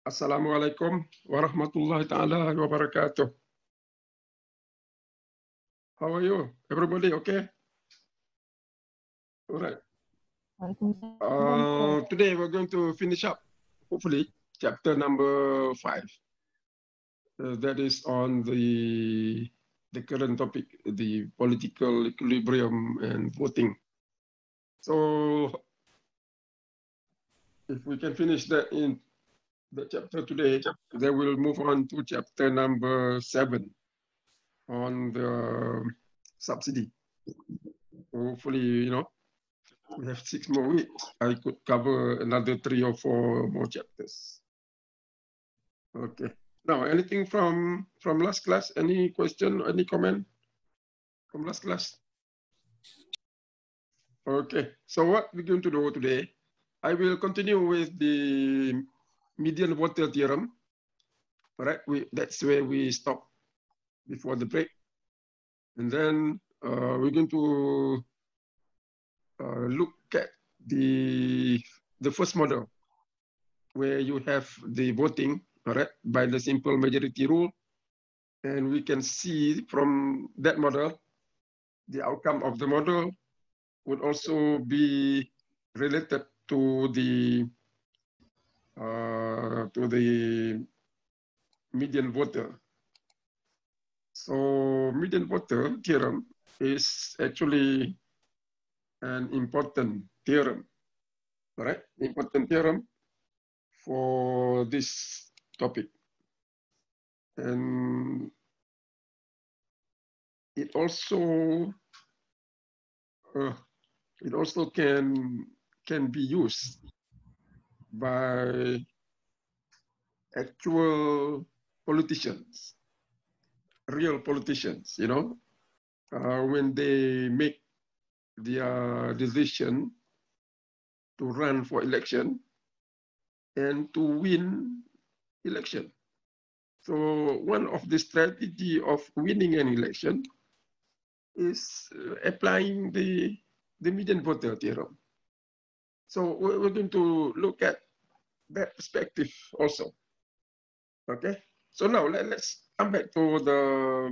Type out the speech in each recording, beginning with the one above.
Assalamualaikum warahmatullahi ta'ala wabarakatuh. How are you? Everybody okay? All right. Today we're going to finish up, hopefully, chapter number 5. That is on the current topic, the political equilibrium and voting. So if we can finish that in the chapter today, then we'll move on to chapter number 7 on the subsidy. Hopefully, we have 6 more weeks. I could cover another 3 or 4 more chapters. Okay. Now, anything from last class? Any question, any comment from last class? Okay. So what we're going to do today, I will continue with the median water theorem. All right. That's where we stop before the break. And then we're going to look at the first model, where you have the voting, all right, by the simple majority rule. And we can see from that model, the outcome of the model would also be related to the median voter. So median voter theorem is actually an important theorem, all right? Important theorem for this topic. And it also can be used by actual politicians, real politicians, when they make their decision to run for election and to win election. So one of the strategy of winning an election is applying the median voter theorem. So we're going to look at that perspective also. Okay. So now let's come back to the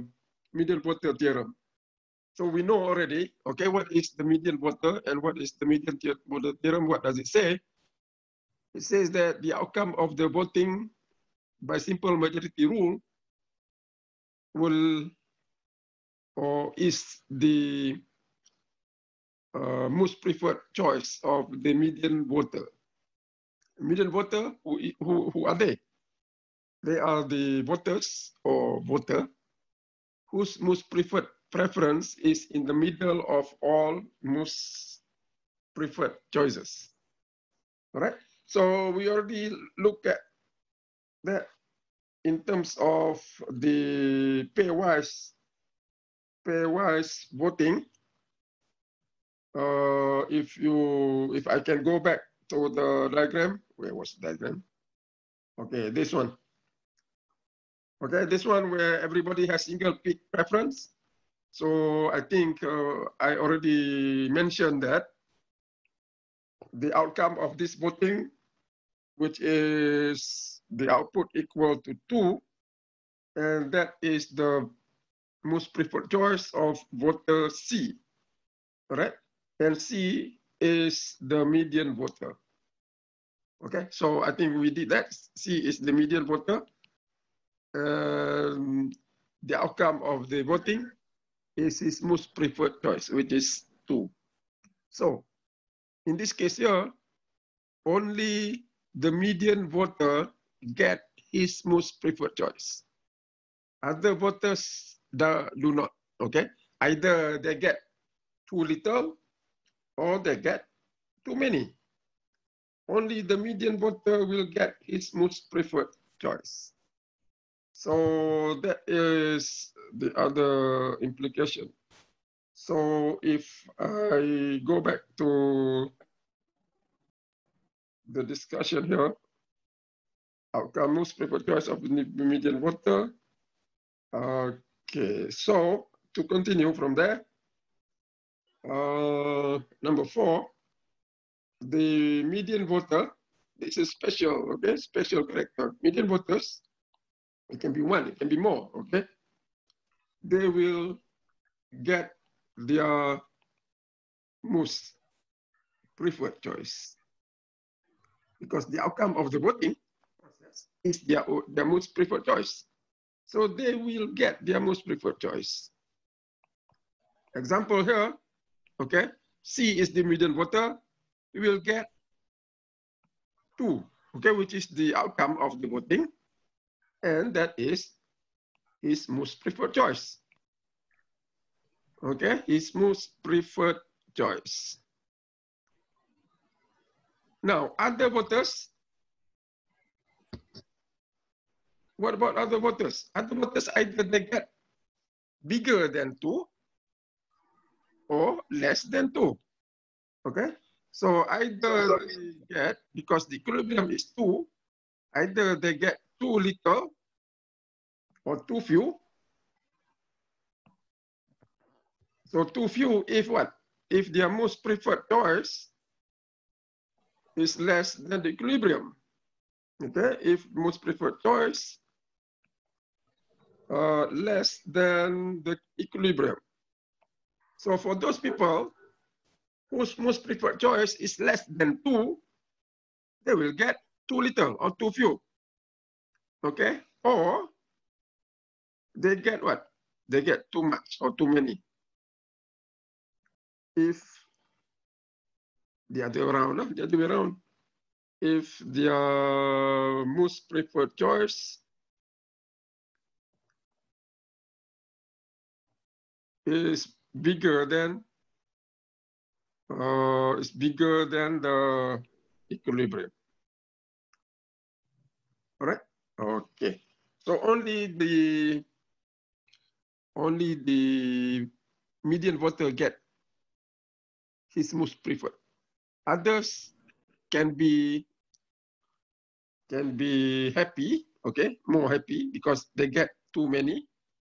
median voter theorem. So we know already, okay, what is the median voter and what is the median voter theorem? What does it say? It says that the outcome of the voting by simple majority rule will or is the most preferred choice of the median voter. Median voter, who are they? They are the voters or voter whose most preferred preference is in the middle of all most preferred choices. All right. So we already looked at that in terms of the pairwise voting. If I can go back to the diagram, where was the diagram? Okay, this one. Okay, this one where everybody has single peak preference. So I think I already mentioned that the outcome of this voting, which is the output equal to 2, and that is the most preferred choice of voter C, correct? And C is the median voter. Okay, so I think we did that. C is the median voter. The outcome of the voting is his most preferred choice, which is 2. So in this case here, only the median voter get his most preferred choice. Other voters do not, okay? Either they get too little or they get too many. Only the median voter will get his most preferred choice. So that is the other implication. So if I go back to the discussion here, outcome most preferred choice of the median voter. Okay, so to continue from there, number 4, the median voter this is special, okay, special character. Median voters, it can be one, it can be more, okay? They will get their most preferred choice because the outcome of the voting process is their most preferred choice. So they will get their most preferred choice. Example here, okay, C is the median voter, he will get 2, okay, which is the outcome of the voting, and that is his most preferred choice. Okay, his most preferred choice. Now, other voters, what about other voters? Other voters either they get bigger than 2 or less than 2. Okay, so either they get, because the equilibrium is 2, either they get too little or too few. So too few if what? If their most preferred choice is less than the equilibrium. Okay, if most preferred choice less than the equilibrium. So for those people whose most preferred choice is less than 2, they will get too little or too few. Okay, or they get what? They get too much or too many. If the other way around, if their most preferred choice is bigger than the equilibrium. All right. Okay. So only the median voter get his most preferred. Others can be happy, okay, more happy because they get too many.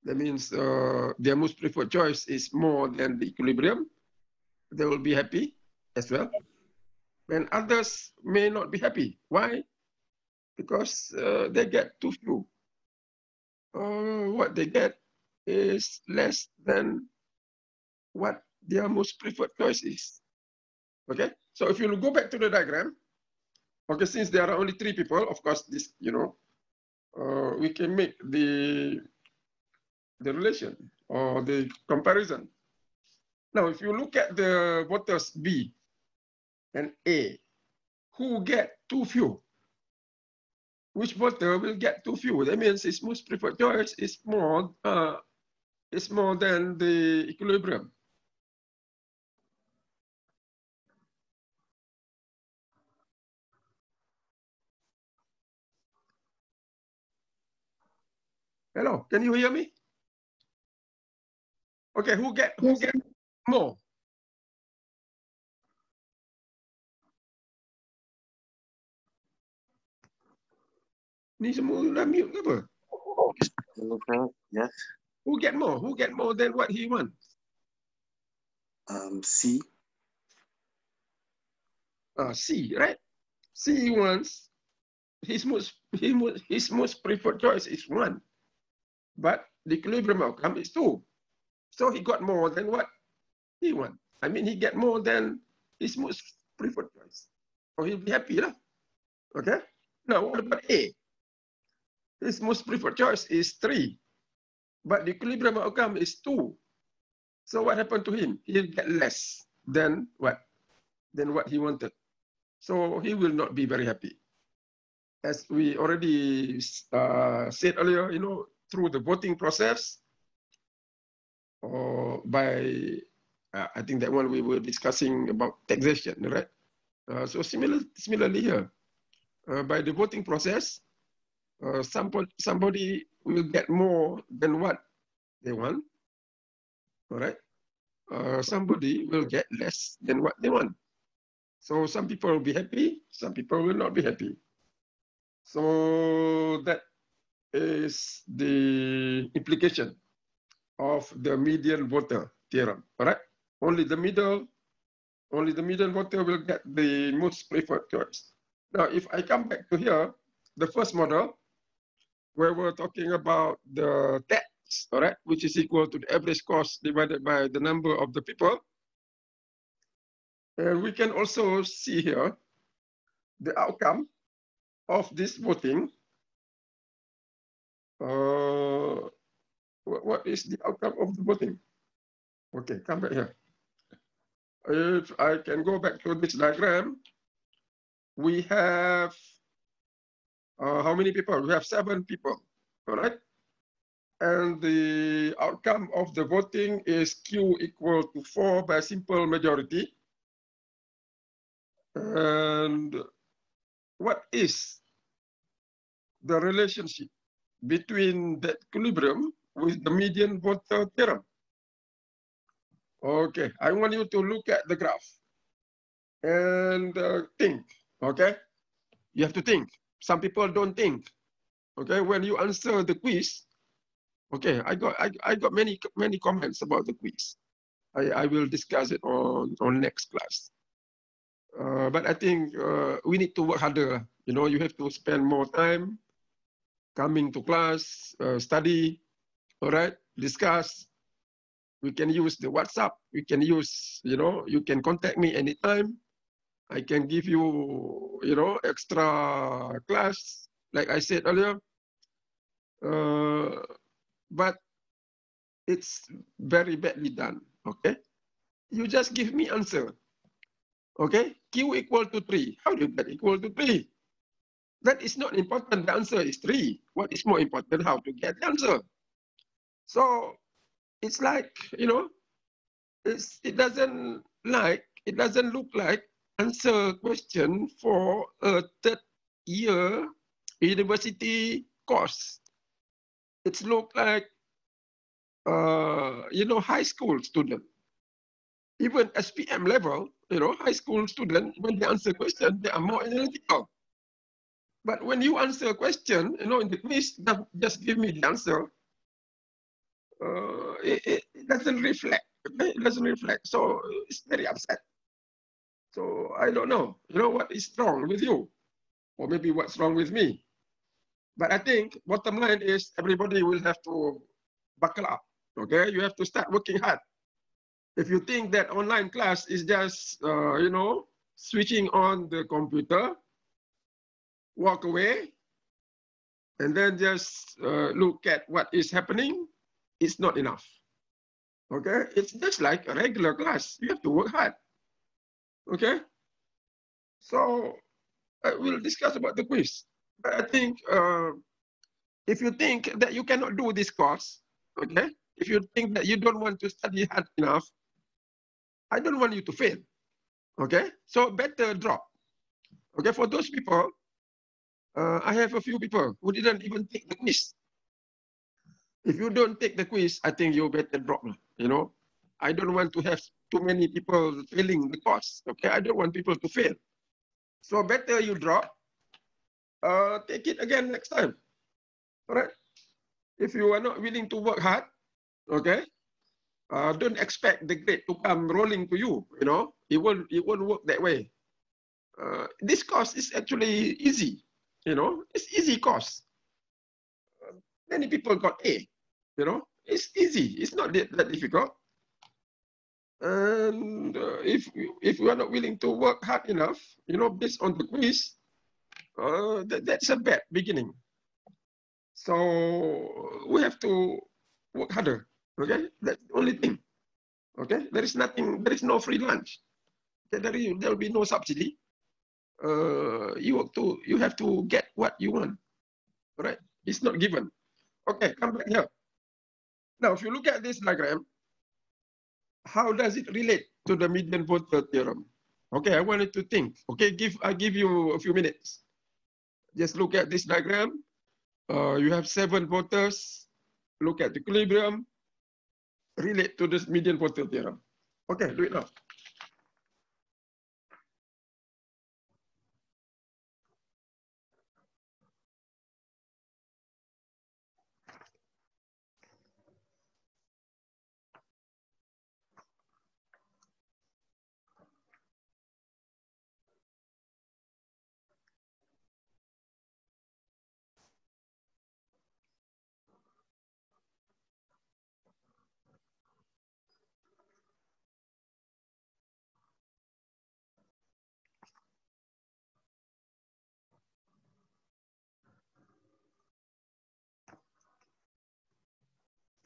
That means their most preferred choice is more than the equilibrium. They will be happy as well. And others may not be happy. Why? Because they get too few. What they get is less than what their most preferred choice is. Okay, so if you go back to the diagram, okay, since there are only 3 people, of course, this, we can make the relation or the comparison. Now, if you look at the voters B and A, who get too few? Which voter will get too few? That means his most preferred choice is more than the equilibrium. Hello, can you hear me? Okay, who get more? Ni semua dah mute ke apa? Yes. Who get more? Who get more than what he wants? C. C, right? C wants his most preferred choice is 1, but the equilibrium outcome is 2. So he got more than what he wants. I mean, he get more than his most preferred choice. So he'll be happy, lah. Okay. Now, what about A? His most preferred choice is 3, but the equilibrium outcome is 2. So what happened to him? He'll get less than what? Than what he wanted. So he will not be very happy. As we already said earlier, through the voting process, or by, I think that one we were discussing about taxation, right? So similarly here, by the voting process, somebody will get more than what they want, all right? Somebody will get less than what they want. So some people will be happy, some people will not be happy. So that is the implication of the median voter theorem, all right? Only the median voter will get the most preferred choice. Now, if I come back to here, the first model, where we're talking about the tax, all right, which is equal to the average cost divided by the number of the people. And we can also see here the outcome of this voting. What is the outcome of the voting? Okay, come back here. If I can go back to this diagram, we have how many people? We have 7 people, all right? And the outcome of the voting is Q equal to 4 by simple majority. And what is the relationship between the equilibrium with the median voter theorem? Okay, I want you to look at the graph and think, okay? You have to think. Some people don't think, okay? When you answer the quiz, okay, I got many comments about the quiz. I will discuss it on next class. But I think we need to work harder. You know, you have to spend more time coming to class, study, all right, discuss. We can use the WhatsApp. We can use, you know, you can contact me anytime. I can give you, you know, extra class, like I said earlier. But it's very badly done, okay? You just give me answer, okay? Q equal to 3. How do you get equal to 3? That is not important. The answer is 3. What is more important? How to get the answer. So it's like, you know, it doesn't look like answer question for a 3rd year university course. It's look like, you know, high school student. Even SPM level, you know, high school student, when they answer question, they are more analytical. But when you answer a question, you know, in the quiz, just give me the answer. It doesn't reflect. Okay? It doesn't reflect. So it's very upset. So I don't know, you know, what is wrong with you, or maybe what's wrong with me. But I think bottom line is everybody will have to buckle up. Okay, you have to start working hard. If you think that online class is just, you know, switching on the computer, walk away, and then just look at what is happening, it's not enough. Okay, it's just like a regular class. You have to work hard. Okay, so we'll discuss about the quiz. But I think if you think that you cannot do this course, okay, if you think that you don't want to study hard enough, I don't want you to fail. Okay, so better drop. Okay, for those people, I have a few people who didn't even take the quiz. If you don't take the quiz, I think you better drop. You know, I don't want to have too many people failing the course. Okay, I don't want people to fail. So better you drop. Take it again next time. All right. If you are not willing to work hard, okay, don't expect the grade to come rolling to you. You know, it won't work that way. This course is actually easy. You know, it's easy course. Many people got A. You know, it's easy. It's not that difficult. And if you are not willing to work hard enough, you know, based on the quiz, that's a bad beginning. So we have to work harder. Okay, that's the only thing. Okay, there is nothing. There is no free lunch. Okay? There will be no subsidy. You have to get what you want. All right, it's not given. Okay, come back here. Now, if you look at this diagram, how does it relate to the median voter theorem? Okay, I wanted to think. Okay, I give you a few minutes. Just look at this diagram. You have 7 voters. Look at the equilibrium. Relate to this median voter theorem. Okay, do it now.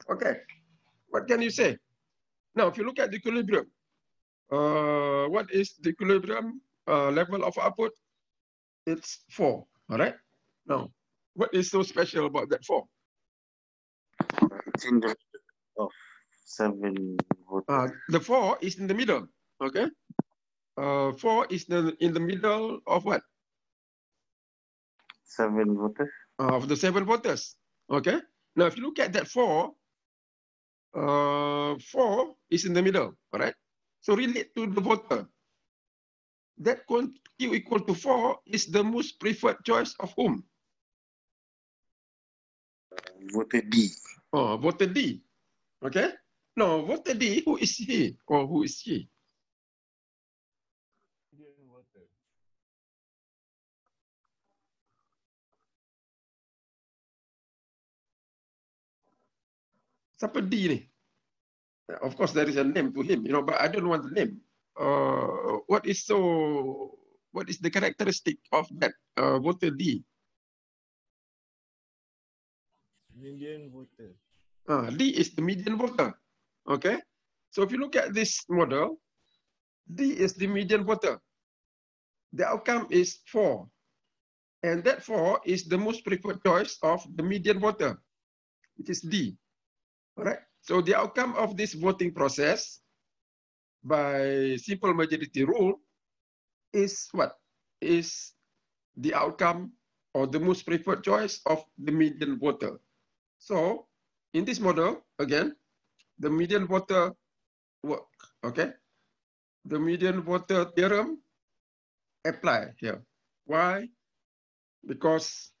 Okay, what can you say? Now, if you look at the equilibrium, what is the equilibrium level of output? It's 4, all right? Now, what is so special about that 4? It's in the of 7 volts. The 4 is in the middle, okay? 4 is in the middle of what? 7 volts. Of the 7 voters, okay? Now, if you look at that 4, 4 is in the middle, all right? So relate to the voter. That Q equal to 4 is the most preferred choice of whom? Voter D. Oh, voter D, okay? Now, voter D, who is he or who is she? Siapa D ni? Of course, there is a name to him, but I don't want the name. What is the characteristic of that voter D? Median voter. D is the median voter. Okay. So if you look at this model, D is the median voter. The outcome is 4. And that 4 is the most preferred choice of the median voter, which is D. All right. So the outcome of this voting process by simple majority rule is what? Is the outcome or the most preferred choice of the median voter. So in this model, again, the median voter work, okay? The median voter theorem apply here. Why? Because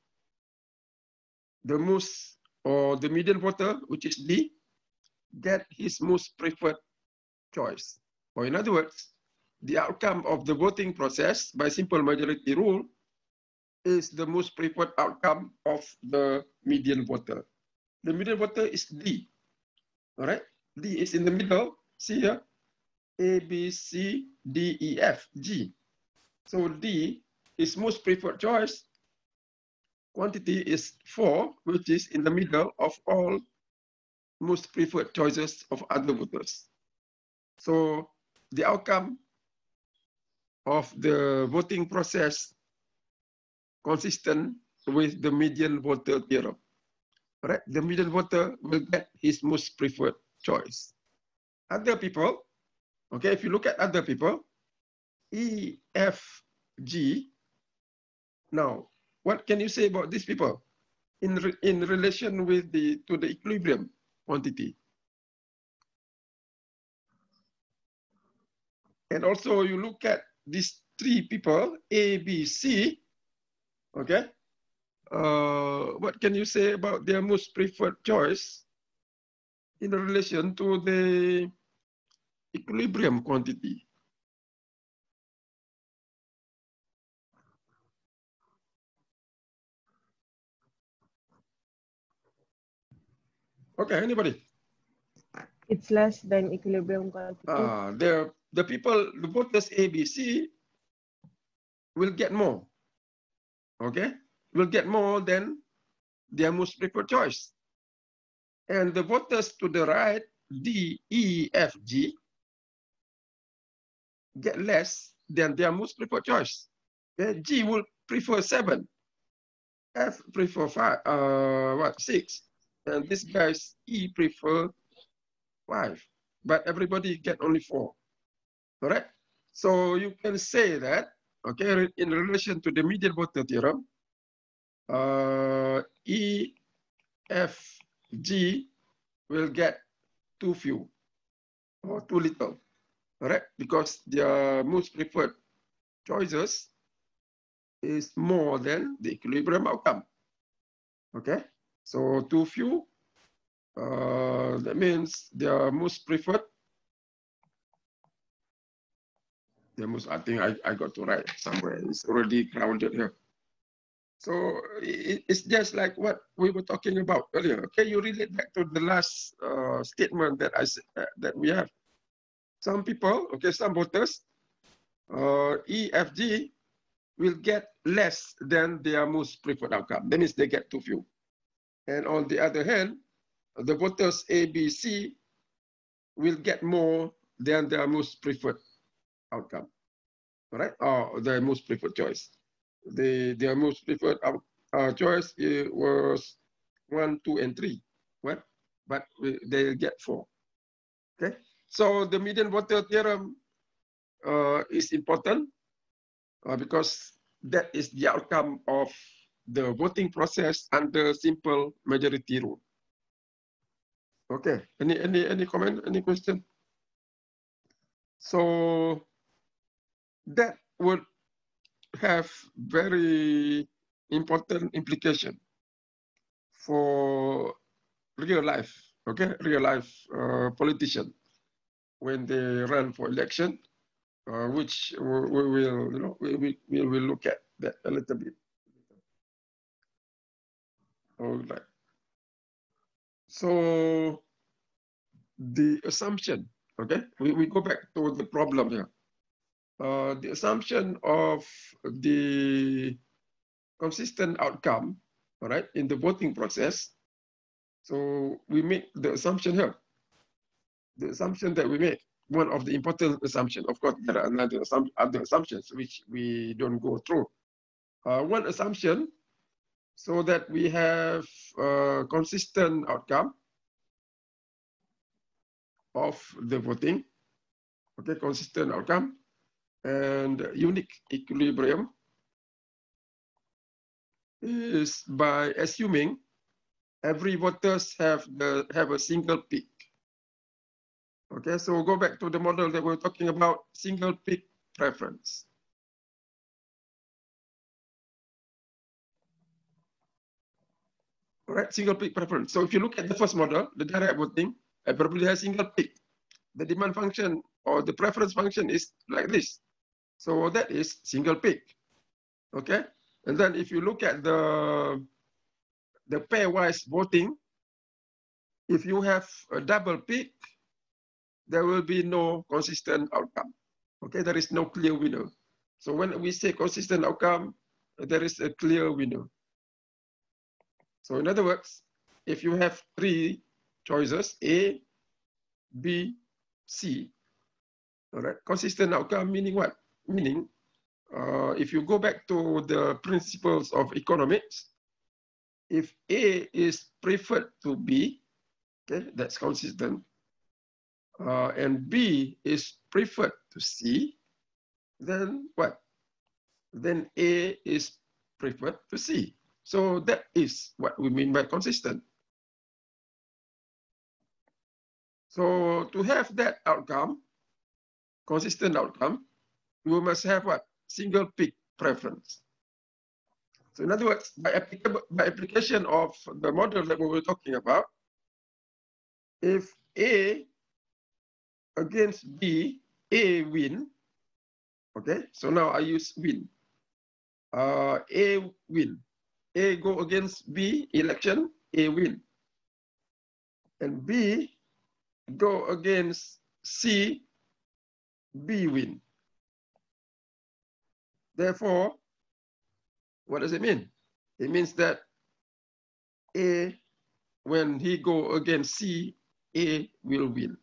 the most or the median voter, which is D, get his most preferred choice. Or in other words, the outcome of the voting process by simple majority rule is the most preferred outcome of the median voter. The median voter is D, all right? D is in the middle, see here, A, B, C, D, E, F, G. So D is most preferred choice. Quantity is 4, which is in the middle of all most preferred choices of other voters. So the outcome of the voting process consistent with the median voter theorem. Right? The median voter will get his most preferred choice. Other people, okay, if you look at other people, E, F, G. Now, what can you say about these people in relation with the equilibrium quantity? And also you look at these 3 people, A, B, C, okay? What can you say about their most preferred choice in relation to the equilibrium quantity? Okay, anybody? It's less than equilibrium quantity. The people, the voters A, B, C will get more, okay? Will get more than their most preferred choice. And the voters to the right, D, E, F, G, get less than their most preferred choice. Okay? G will prefer 7. F prefer 6. And this guy's E prefer 5. But everybody get only 4. All right? So you can say that, okay, in relation to the median voter theorem, E, F, G will get too few or too little, all right? Because their most preferred choices is more than the equilibrium outcome, okay? So too few, that means their most preferred, I think I got to write somewhere, it's already grounded here. So it's just like what we were talking about earlier. Okay, you relate back to the last statement that I said that we have. Some people, okay, some voters, EFG will get less than their most preferred outcome. That means they get too few. And on the other hand, the voters A, B, C will get more than their most preferred outcome, right? Or their most preferred choice. Their most preferred choice was 1, 2, and 3, right? But they'll get 4. Okay, so the median voter theorem is important because that is the outcome of the voting process under simple majority rule. Okay, any comment, any question? So that would have very important implication for real life, okay, real life politician when they run for election, which we will, you know, we will look at that a little bit. All right. So the assumption, okay, we go back to the problem here. The assumption of the consistent outcome, all right, in the voting process. So we make the assumption here. The assumption that we make, one of the important assumptions. Of course, there are other assumptions which we don't go through. One assumption, so that we have a consistent outcome of the voting, okay, consistent outcome and unique equilibrium is by assuming every voters have a single peak. Okay, so go back to the model that we're talking about, single peak preference. All right, single peak preference. So if you look at the first model, the direct voting, everybody has single peak. The demand function or the preference function is like this. So that is single peak. Okay, and then if you look at the pairwise voting, if you have a double peak, there will be no consistent outcome. Okay, there is no clear winner. So when we say consistent outcome, there is a clear winner. So in other words, if you have 3 choices, A, B, C, all right, consistent outcome meaning what? Meaning, if you go back to the principles of economics, if A is preferred to B, okay, that's consistent, and B is preferred to C, then what? Then A is preferred to C. So that is what we mean by consistent. So to have that outcome, consistent outcome, we must have what? Single peak preference. So in other words, by application of the model that we were talking about, if A against B, A win, okay, so now I use win. A win. A go against B election, A win. And B go against C, B win. Therefore, what does it mean? It means that A, when he go against C, A will win.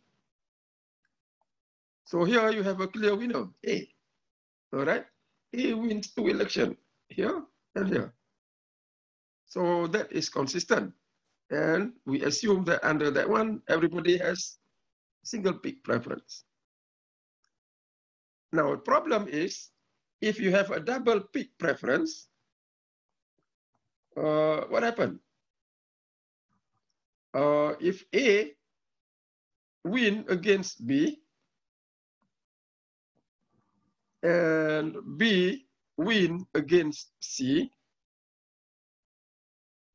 So here you have a clear winner, A. All right? A wins 2 elections, here and here. So that is consistent. And we assume that under that one, everybody has single peak preference. Now, the problem is, if you have a double peak preference, what happened? If A win against B, and B win against C,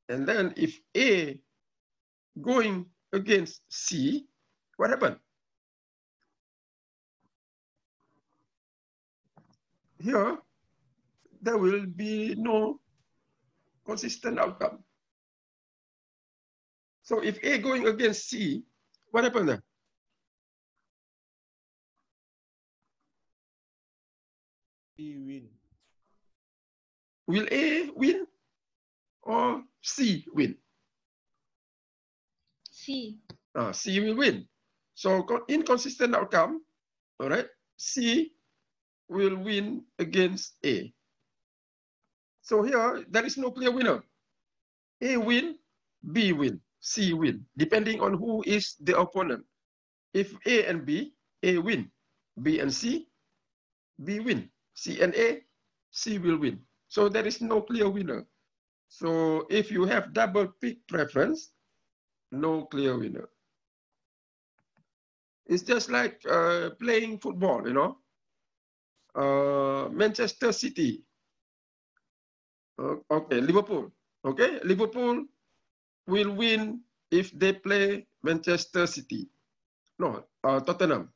and then if A going against C, what happened? Here, there will be no consistent outcome. So if A going against C, what happened there? B win. Will A win or C win? C. C will win. So inconsistent outcome, all right, C will win against A. So here, there is no clear winner. A win, B win, C win, depending on who is the opponent. If A and B, A win. B and C, B win. C and A, C will win. So there is no clear winner. So if you have double pick preference, no clear winner. It's just like playing football, you know. Manchester City. Okay, Liverpool. Okay, Liverpool will win if they play Manchester City. No, Tottenham.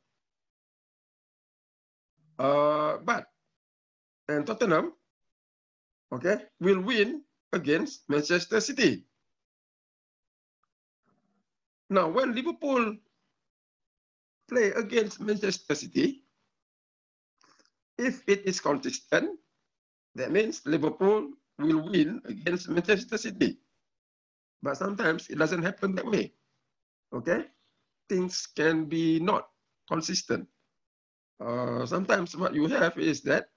But and Tottenham, okay, will win against Manchester City. Now, when Liverpool play against Manchester City, if it is consistent, that means Liverpool will win against Manchester City. But sometimes it doesn't happen that way. Okay, things can be not consistent. Sometimes what you have is that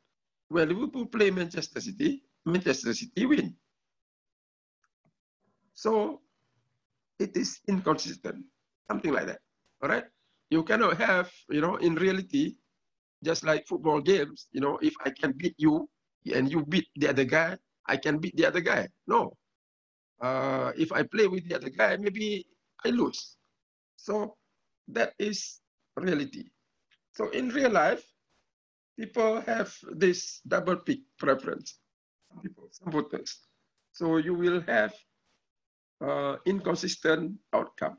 when Liverpool play Manchester City win. So it is inconsistent, something like that. All right, you cannot have, you know, in reality, just like football games, you know, if I can beat you and you beat the other guy, I can beat the other guy. No. If I play with the other guy, maybe I lose. So that is reality. So in real life, people have this double pick preference. Some voters. So you will have inconsistent outcome.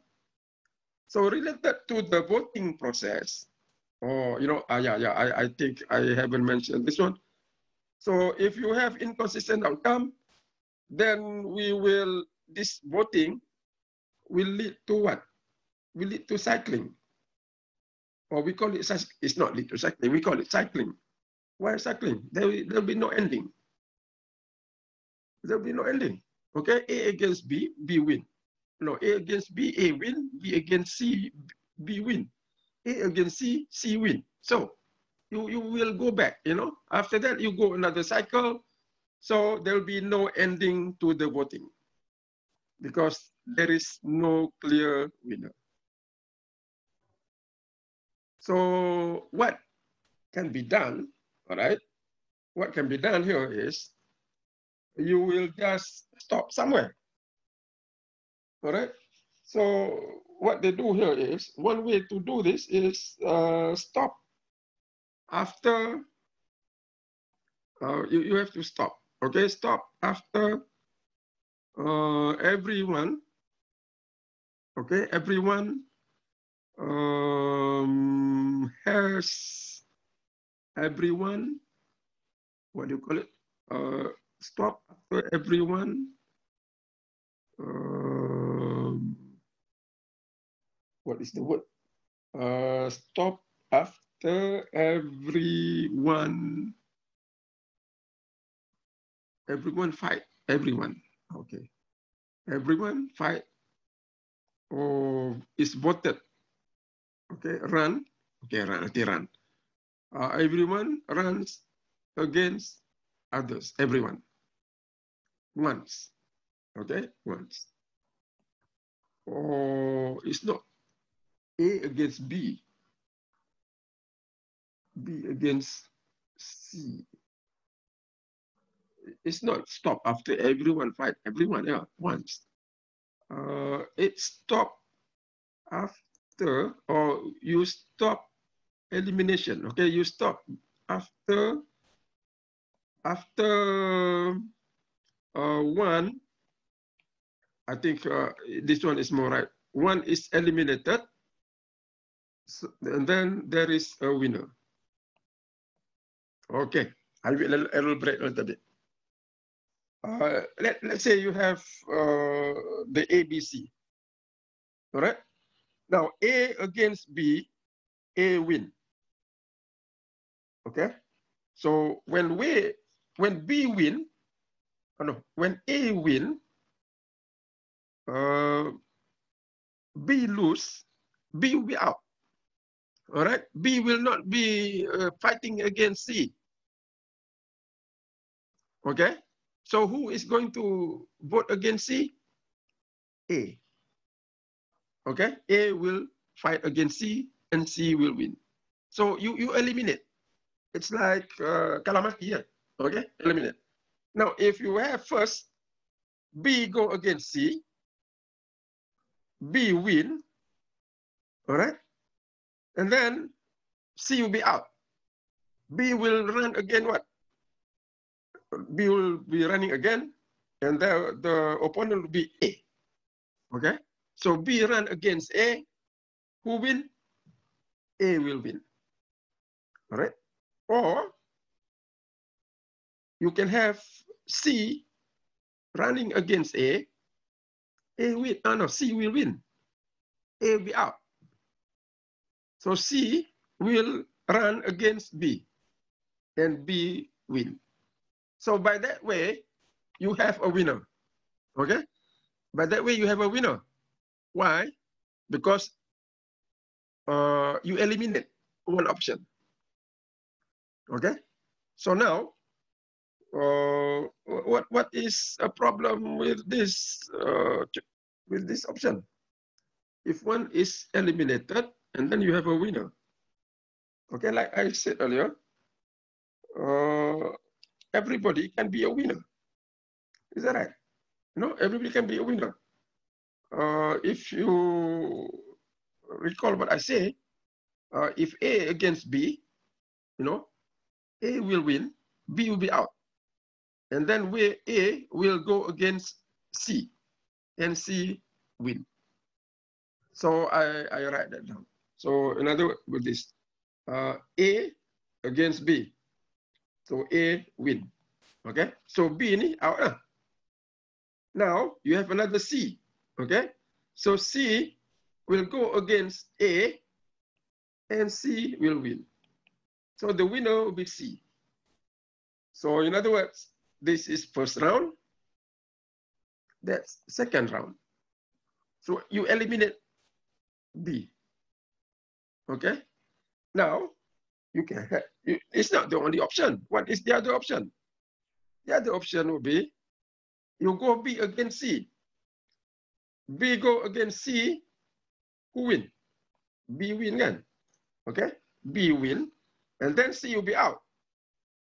So related to the voting process, you know, I think I haven't mentioned this one. So if you have inconsistent outcome, then this voting will lead to what? Will lead to cycling. Or we call it, it's not lead to cycling, we call it cycling. Why cycling? There'll be no ending. There'll be no ending. Okay, A against B, B win. No, A against B, A win. B against C, B win. A against C, C win. So you will go back, you know. After that, you go another cycle. So there'll be no ending to the voting because there is no clear winner. So what can be done, all right? What can be done here is you will just stop somewhere, all right? So what they do here is, one way to do this is stop after, you have to stop, okay? Stop after everyone, okay? Everyone what do you call it? Stop after everyone. What is the word? Stop after everyone. Everyone fight. Everyone. Okay. Everyone fight or is voted. Okay. Run. Okay. Run. Everyone runs against others. Everyone. Once. Okay. Once. Or it's not A against B. B against C. It's not stop after everyone fight everyone else once. It stop after, or you stop elimination. Okay, you stop after one. I think this one is more right. One is eliminated, so, and then there is a winner. Okay, I will elaborate a little bit. Let's say you have the ABC. All right. Now A against B, A win. Okay. So when B win, when A win, B lose, B will be out. All right, B will not be fighting against C. Okay, so who is going to vote against C? A. Okay, A will fight against C and C will win. So you eliminate. It's like calamity here. Okay, eliminate. Now, if you have first B go against C, B win, all right? And then C will be out. B will run again what? B will be running again, and the opponent will be A. Okay? So B run against A. Who win? A will win. All right? Or you can have C running against A. A win. Oh, no, C will win. A will be out. So C will run against B, and B win. So by that way, you have a winner. Okay? By that way, you have a winner. Why? Because you eliminate one option. Okay? So now, what is a problem with this option? If one is eliminated, and then you have a winner. Okay, like I said earlier, everybody can be a winner. Is that right? No, everybody can be a winner. If you recall what I say, if A against B, A will win, B will be out. And then A will go against C, and C win. So I write that down. So in other words, with this, A against B. So A win. Okay? So B ni out. Now you have another C. Okay? So C will go against A, and C will win. So the winner will be C. So in other words, this is first round. That's second round. So you eliminate B. Okay? Now, you can have, it's not the only option. What is the other option? The other option would be you go B against C. B go against C, who win? B win kan? Okay? B win, and then C will be out.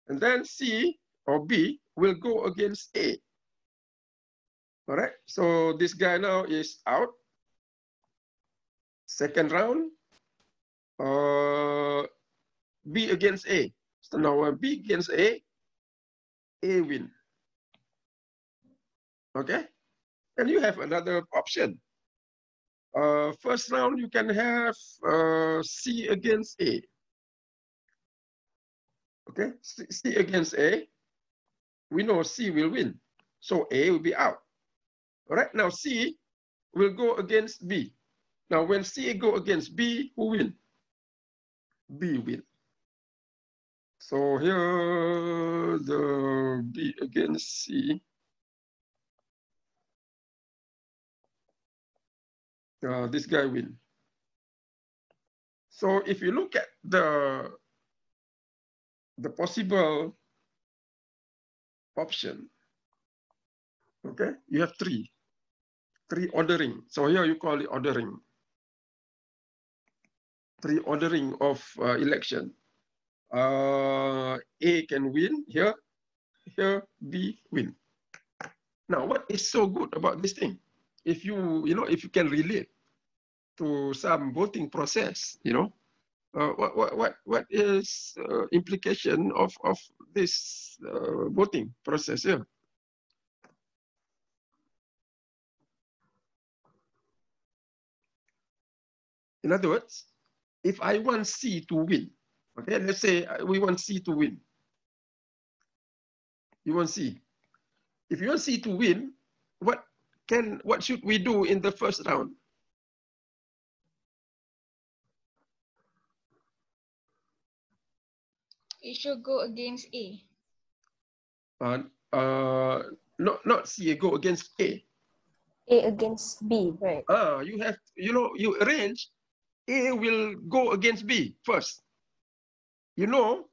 And then C or B will go against A. All right? So this guy now is out. Second round, B against A. So now when B against A win. Okay? And you have another option. First round, you can have C against A. Okay, C against A. We know C will win. So A will be out. All right, now C will go against B. Now when C go against B, who win? B win. So here, the B against C. This guy win. So if you look at the possible option, okay, you have three ordering. So here you call it ordering. Three ordering of election. A can win here, B win. Now, what is so good about this thing? If you can relate to some voting process, what is implication of this voting process here? In other words, if I want C to win, okay, let's say we want C to win. You want C. If you want C to win, what should we do in the first round? It should go against A. Not C, go against A. A against B, right? You have, you arrange A will go against B first. You know,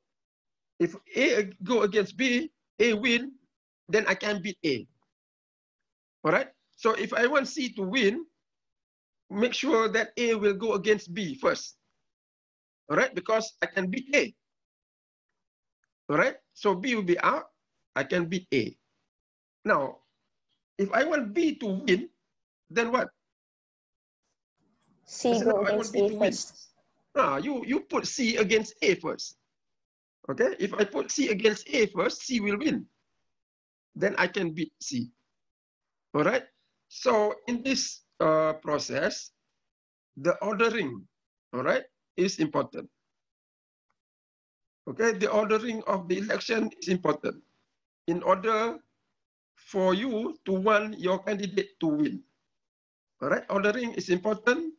if A go against B, A win, then I can beat A. All right. So if I want C to win, make sure that A will go against B first. All right, because I can beat A. All right, so B will be out. I can beat A. Now, if I want B to win, then what? C go against A first. You put C against A first. Okay, if I put C against A first, C will win. Then I can beat C. All right. So in this process, the ordering, all right, is important. Okay, the ordering of the election is important in order for you to want your candidate to win. All right, ordering is important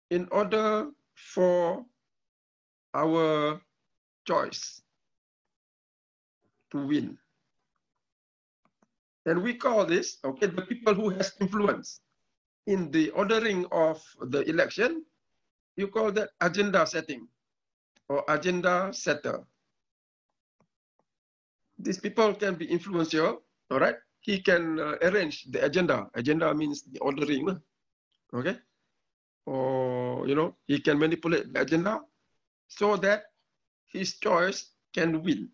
in order for our choice to win. And we call this, okay, the people who has influence in the ordering of the election, you call that agenda setting or agenda setter. These people can be influential, all right? He can arrange the agenda. Agenda means the ordering, okay? Or, he can manipulate the agenda so that his choice can win.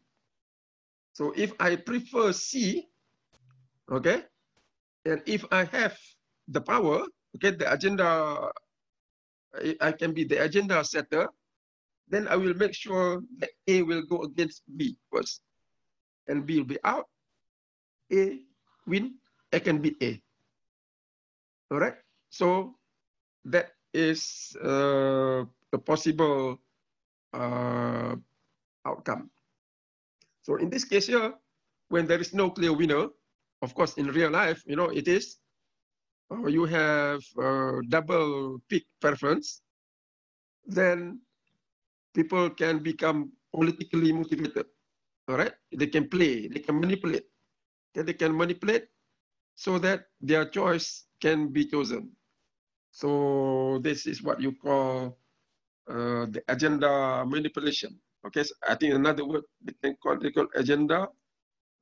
So if I prefer C, okay, and if I have the power, okay, the agenda, I can be the agenda setter, then I will make sure that A will go against B first. And B will be out. A win, I can beat A. All right. So that is a possible outcome. So in this case here, when there is no clear winner, of course, in real life, it is, you have double pick preference, then people can become politically motivated. All right. They can play, they can manipulate. Okay? They can manipulate so that their choice can be chosen. So this is what you call the agenda manipulation. Okay, so I think another word they call agenda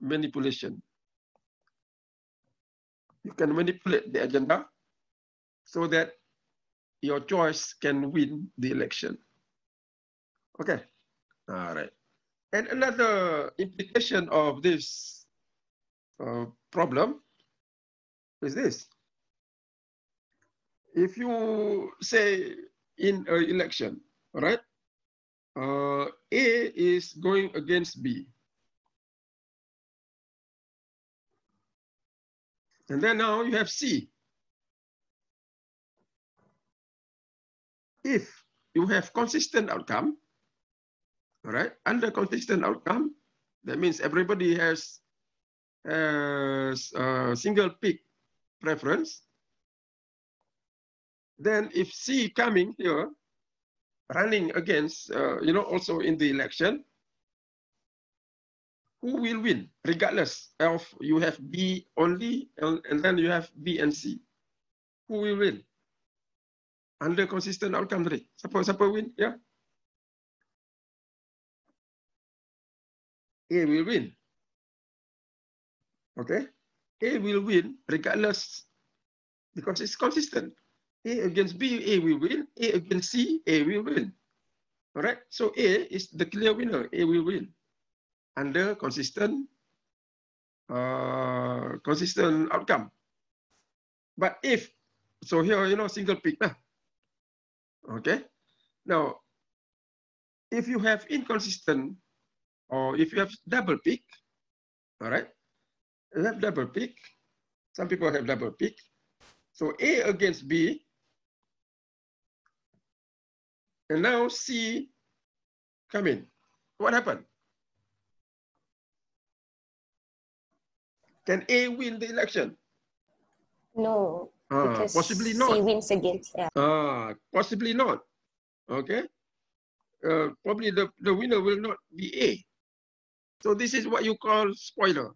manipulation. You can manipulate the agenda so that your choice can win the election. Okay, all right. And another implication of this problem is this. If you say in an election, all right, A is going against B. And then now you have C. If you have consistent outcome, all right, under consistent outcome, that means everybody has a single pick preference. Then if C coming here, running against, also in the election, who will win? Regardless of you have B only, and then you have B and C. Who will win? Under consistent outcome rate. Siapa win? Yeah. A will win. Okay. A will win regardless because it's consistent. A against B, A will win. A against C, A will win. All right. So A is the clear winner. A will win under consistent outcome. But if, so here, single pick. Okay. Now, if you have inconsistent or if you have double pick, all right, you have double pick. Some people have double pick. So A against B, and now C come in. What happened? Can A win the election? No, because possibly not. C wins against. Yeah. Possibly not. Okay. Probably the winner will not be A. So this is what you call spoiler.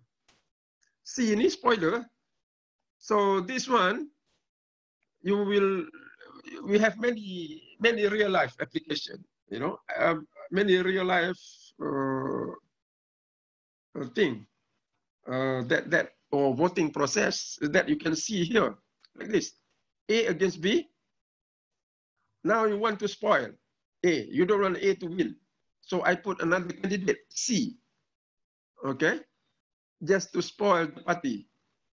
C ini spoiler. So this one, we have many real life application, you know, many real life thing that or voting process that you can see here, like this. A against B. Now you want to spoil A. You don't want A to win. So I put another candidate, C. Okay? Just to spoil the party.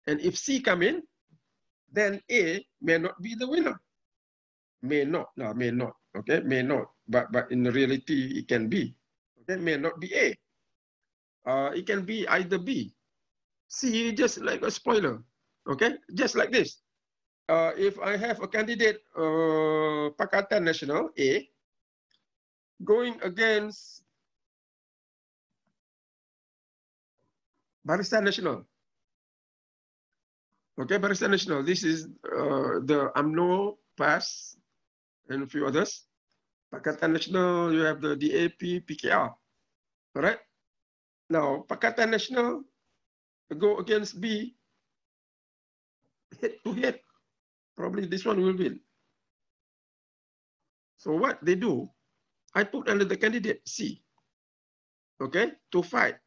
And if C come in, then A may not be the winner. May not. No, may not. Okay? May not. But in reality, it can be. Okay? May not be A. It can be either B. C just like a spoiler. Okay? Just like this. If I have a candidate, Pakatan Nasional, A, going against Barisan Nasional. Okay, Barisan Nasional. This is the UMNO, PAS, and a few others. Pakatan Nasional, you have the DAP, PKR. All right? Now, Pakatan Nasional go against B, head to head. Probably this one will win. So what they do, I put under the candidate C, okay, to fight,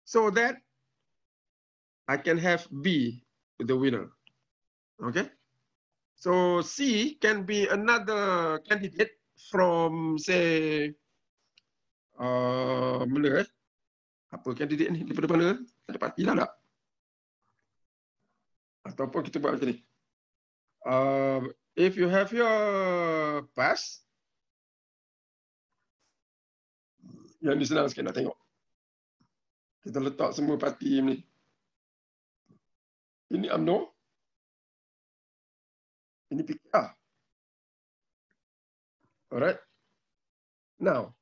so that I can have B the winner, okay? So C can be another candidate from, say, mana? Apa candidate ni daripada mana? Ada parti lah tak? Ataupun kita buat macam ni. If you have your pass, yang ni senang sikit nak tengok. Kita letak semua parti ni. Ini UMNO. Ini PKR. Alright. Now,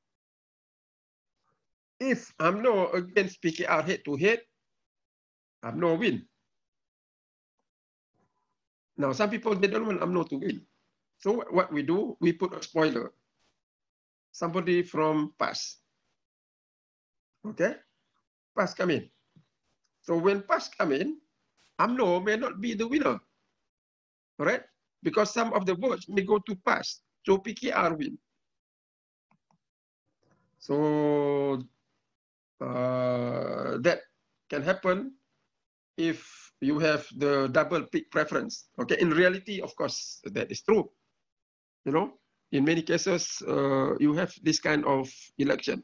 if UMNO against PKR head to head, UMNO win. Now, some people, they don't want UMNO to win. So what we do, we put a spoiler. Somebody from PAS. Okay? PAS come in. So when PAS come in, UMNO may not be the winner. All right? Because some of the votes may go to PAS. So PKR win. So that can happen if you have the double pick preference. Okay, in reality, of course, that is true. You know, in many cases, you have this kind of election.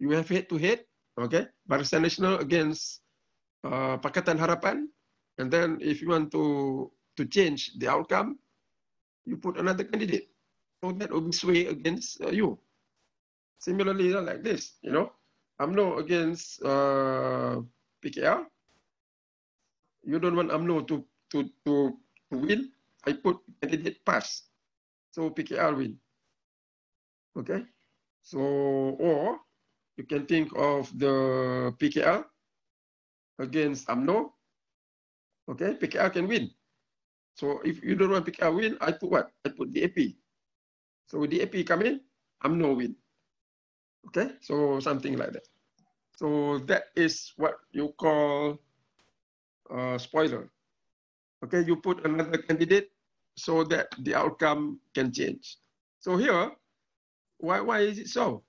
You have head-to-head, okay, Barisan Nasional against Pakatan Harapan, and then if you want to change the outcome, you put another candidate. So that will be sway against you. Similarly, like this, you know, UMNO against PKR. You don't want UMNO to win. I put candidate PAS. So PKR win. Okay. So, or you can think of the PKR against UMNO. Okay, PKR can win. So if you don't want PKR win, I put what? I put DAP. So DAP come in, UMNO win. Okay, so something like that. So that is what you call spoiler. Okay, you put another candidate so that the outcome can change. So here, why is it so?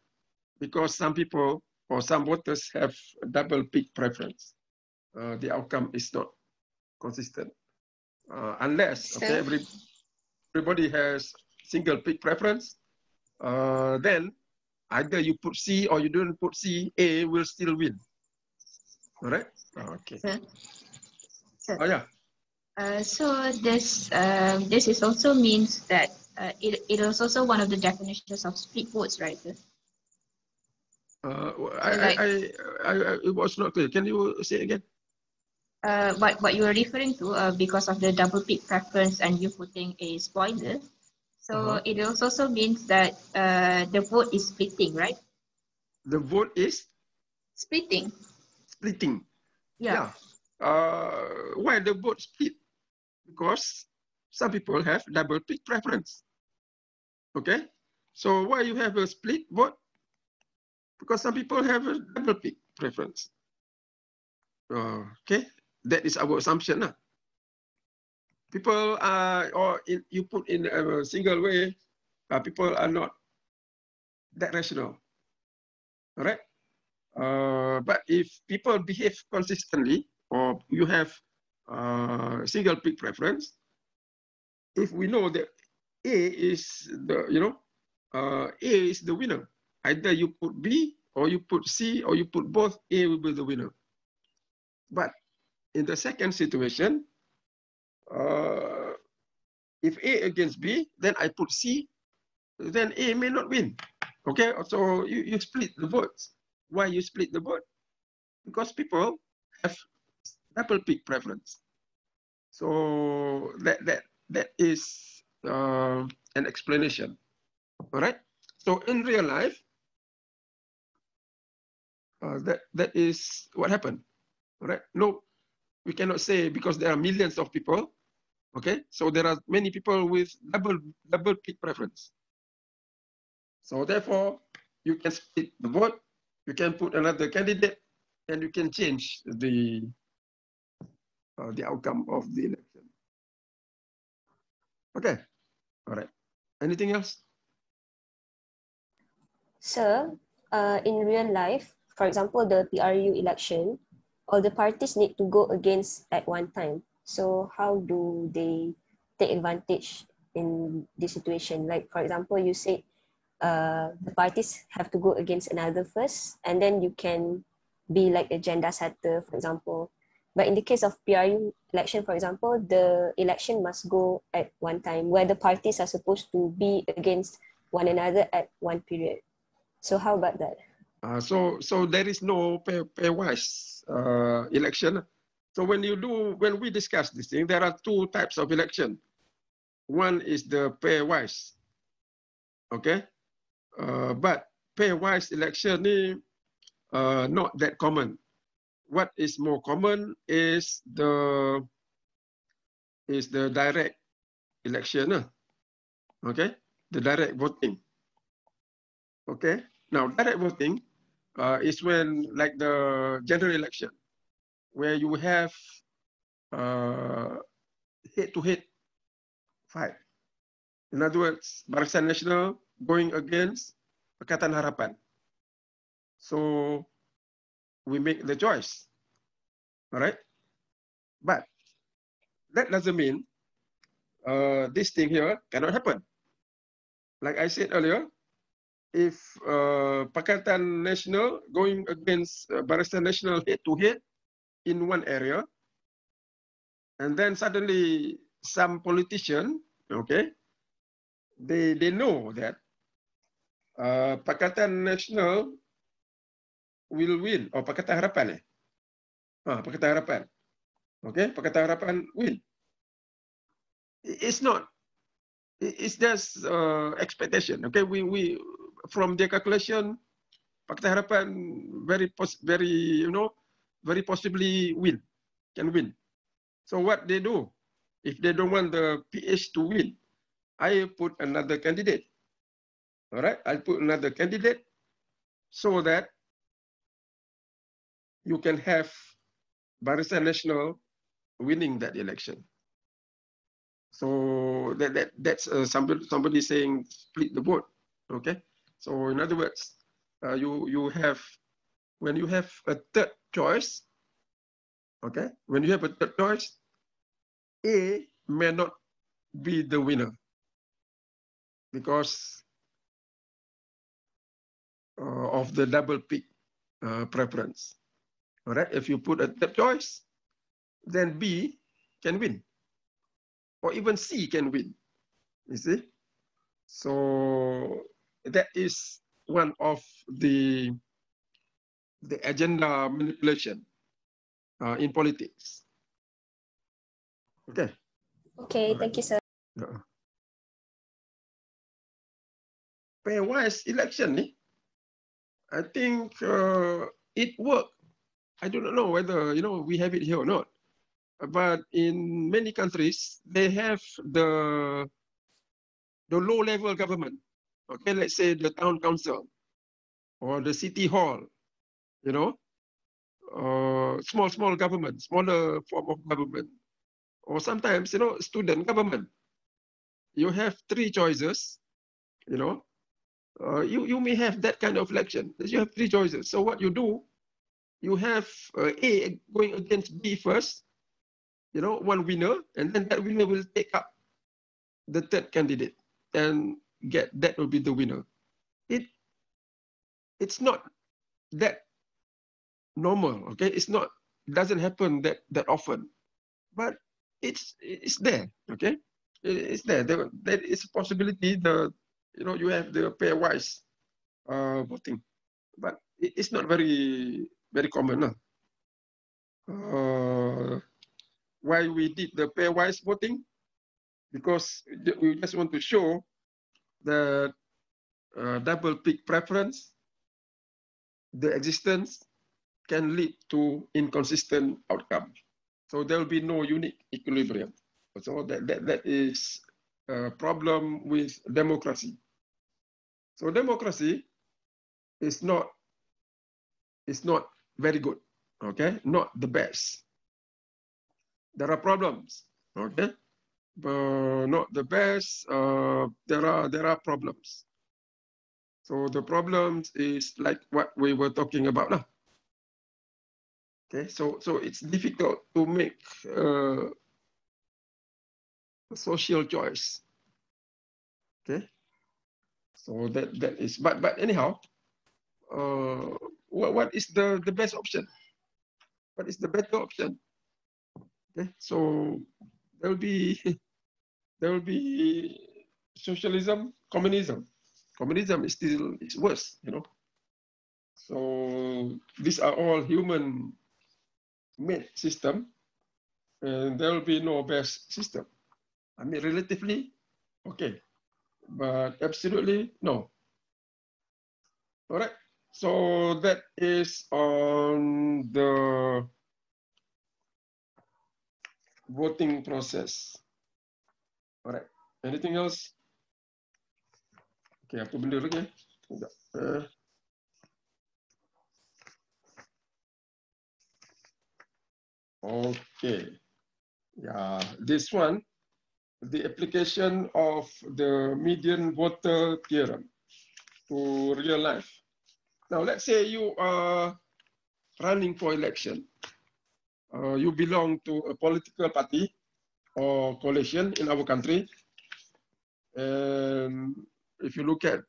Because some people or some voters have a double pick preference. The outcome is not consistent. Unless okay, everybody has single pick preference, then either you put C or you don't put C, A will still win. All right? Okay. Sir. Oh, yeah. So this is also means that it is also one of the definitions of split votes, right? It was not clear. Can you say again? What you were referring to because of the double pick preference and you putting a spoiler. So it also means that the vote is splitting, right? The vote is splitting. Splitting. Yeah. Why the vote split? Because some people have double pick preference. Okay. So why you have a split vote? Because some people have a double pick preference. Okay. That is our assumption. people are, or you put in a single way, people are not that rational, all right? But if people behave consistently, or you have single peak preference, if we know that A is the, A is the winner, either you put B or you put C or you put both, A will be the winner. But in the second situation, if A against B, then I put C, then A may not win. Okay, so you split the votes. Why you split the vote? Because people have double peak preference. So that is an explanation. All right. So in real life, that is what happened. All right. No, we cannot say because there are millions of people. Okay. So there are many people with double peak preference. So therefore, you can split the vote. You can put another candidate, and you can change the outcome of the election. Okay. All right. Anything else? Sir, in real life, for example, the PRU election, all the parties need to go against at one time. So how do they take advantage in this situation? Like, for example, you said the parties have to go against another first, and then you can be like agenda setter, for example. But in the case of PRU election, for example, the election must go at one time, where the parties are supposed to be against one another at one period. So how about that? So there is no pairwise election. So when we discuss this thing, there are two types of election. One is the pairwise, okay? But pairwise election is not that common. What is more common is the direct election, okay? The direct voting, okay? Now direct voting is when, like the general election, where you have head-to-head fight. In other words, Barisan Nasional going against Pakatan Harapan. So we make the choice, all right? But that doesn't mean this thing here cannot happen. Like I said earlier, if Pakatan Nasional going against Barisan Nasional head-to-head in one area, and then suddenly some politician, okay, they know that Pakatan Nasional will win, or Pakatan Harapan Pakatan Harapan, okay, Pakatan Harapan win. It's not. It's just expectation. Okay, we from their calculation, Pakatan Harapan very possibly can win. So what they do, if they don't want the PH to win, I put another candidate. All right, I put another candidate so that you can have Barisan Nasional winning that election. So that's somebody saying split the vote. Okay. So in other words, you have, when you have a third choice. Okay. When you have a third choice, A may not be the winner because of the double peak preference. All right. If you put a third choice, then B can win, or even C can win. You see. So that is one of the agenda manipulation in politics. Okay. Okay, right. Thank you, sir. Pairwise election, I think it worked. I do not know whether we have it here or not, but in many countries they have the low-level government. Okay, let's say the town council or the city hall. Small government, smaller form of government, or sometimes, you know, student government. You have 3 choices, you know. You may have that kind of election. You have 3 choices. So what you do, you have A going against B first, you know, one winner, and then that winner will take up the 3rd candidate and that will be the winner. It's not that normal, okay? It doesn't happen that often, but it's there, okay? It's there. There is a possibility you have the pairwise voting, but it's not very common. Why we did the pairwise voting? Because we just want to show that double peak preference, the existence can lead to inconsistent outcome. So there will be no unique equilibrium. So that is a problem with democracy. So democracy is not very good, okay? Not the best. There are problems, okay? But not the best. There are problems. So the problems is like what we were talking about now. Okay, so it's difficult to make a social choice. Okay, so that is. But anyhow, what is the best option? What is the better option? Okay, so there will be socialism, communism. Communism is still worse, you know. So these are all human-made system, and there will be no best system. I mean, relatively, okay, but absolutely no. All right. So that is on the voting process. All right. Anything else? Okay, apa benda lagi? Okay. Yeah, this one, the application of the median voter theorem to real life. Now, let's say you are running for election. You belong to a political party or coalition in our country. And if you look at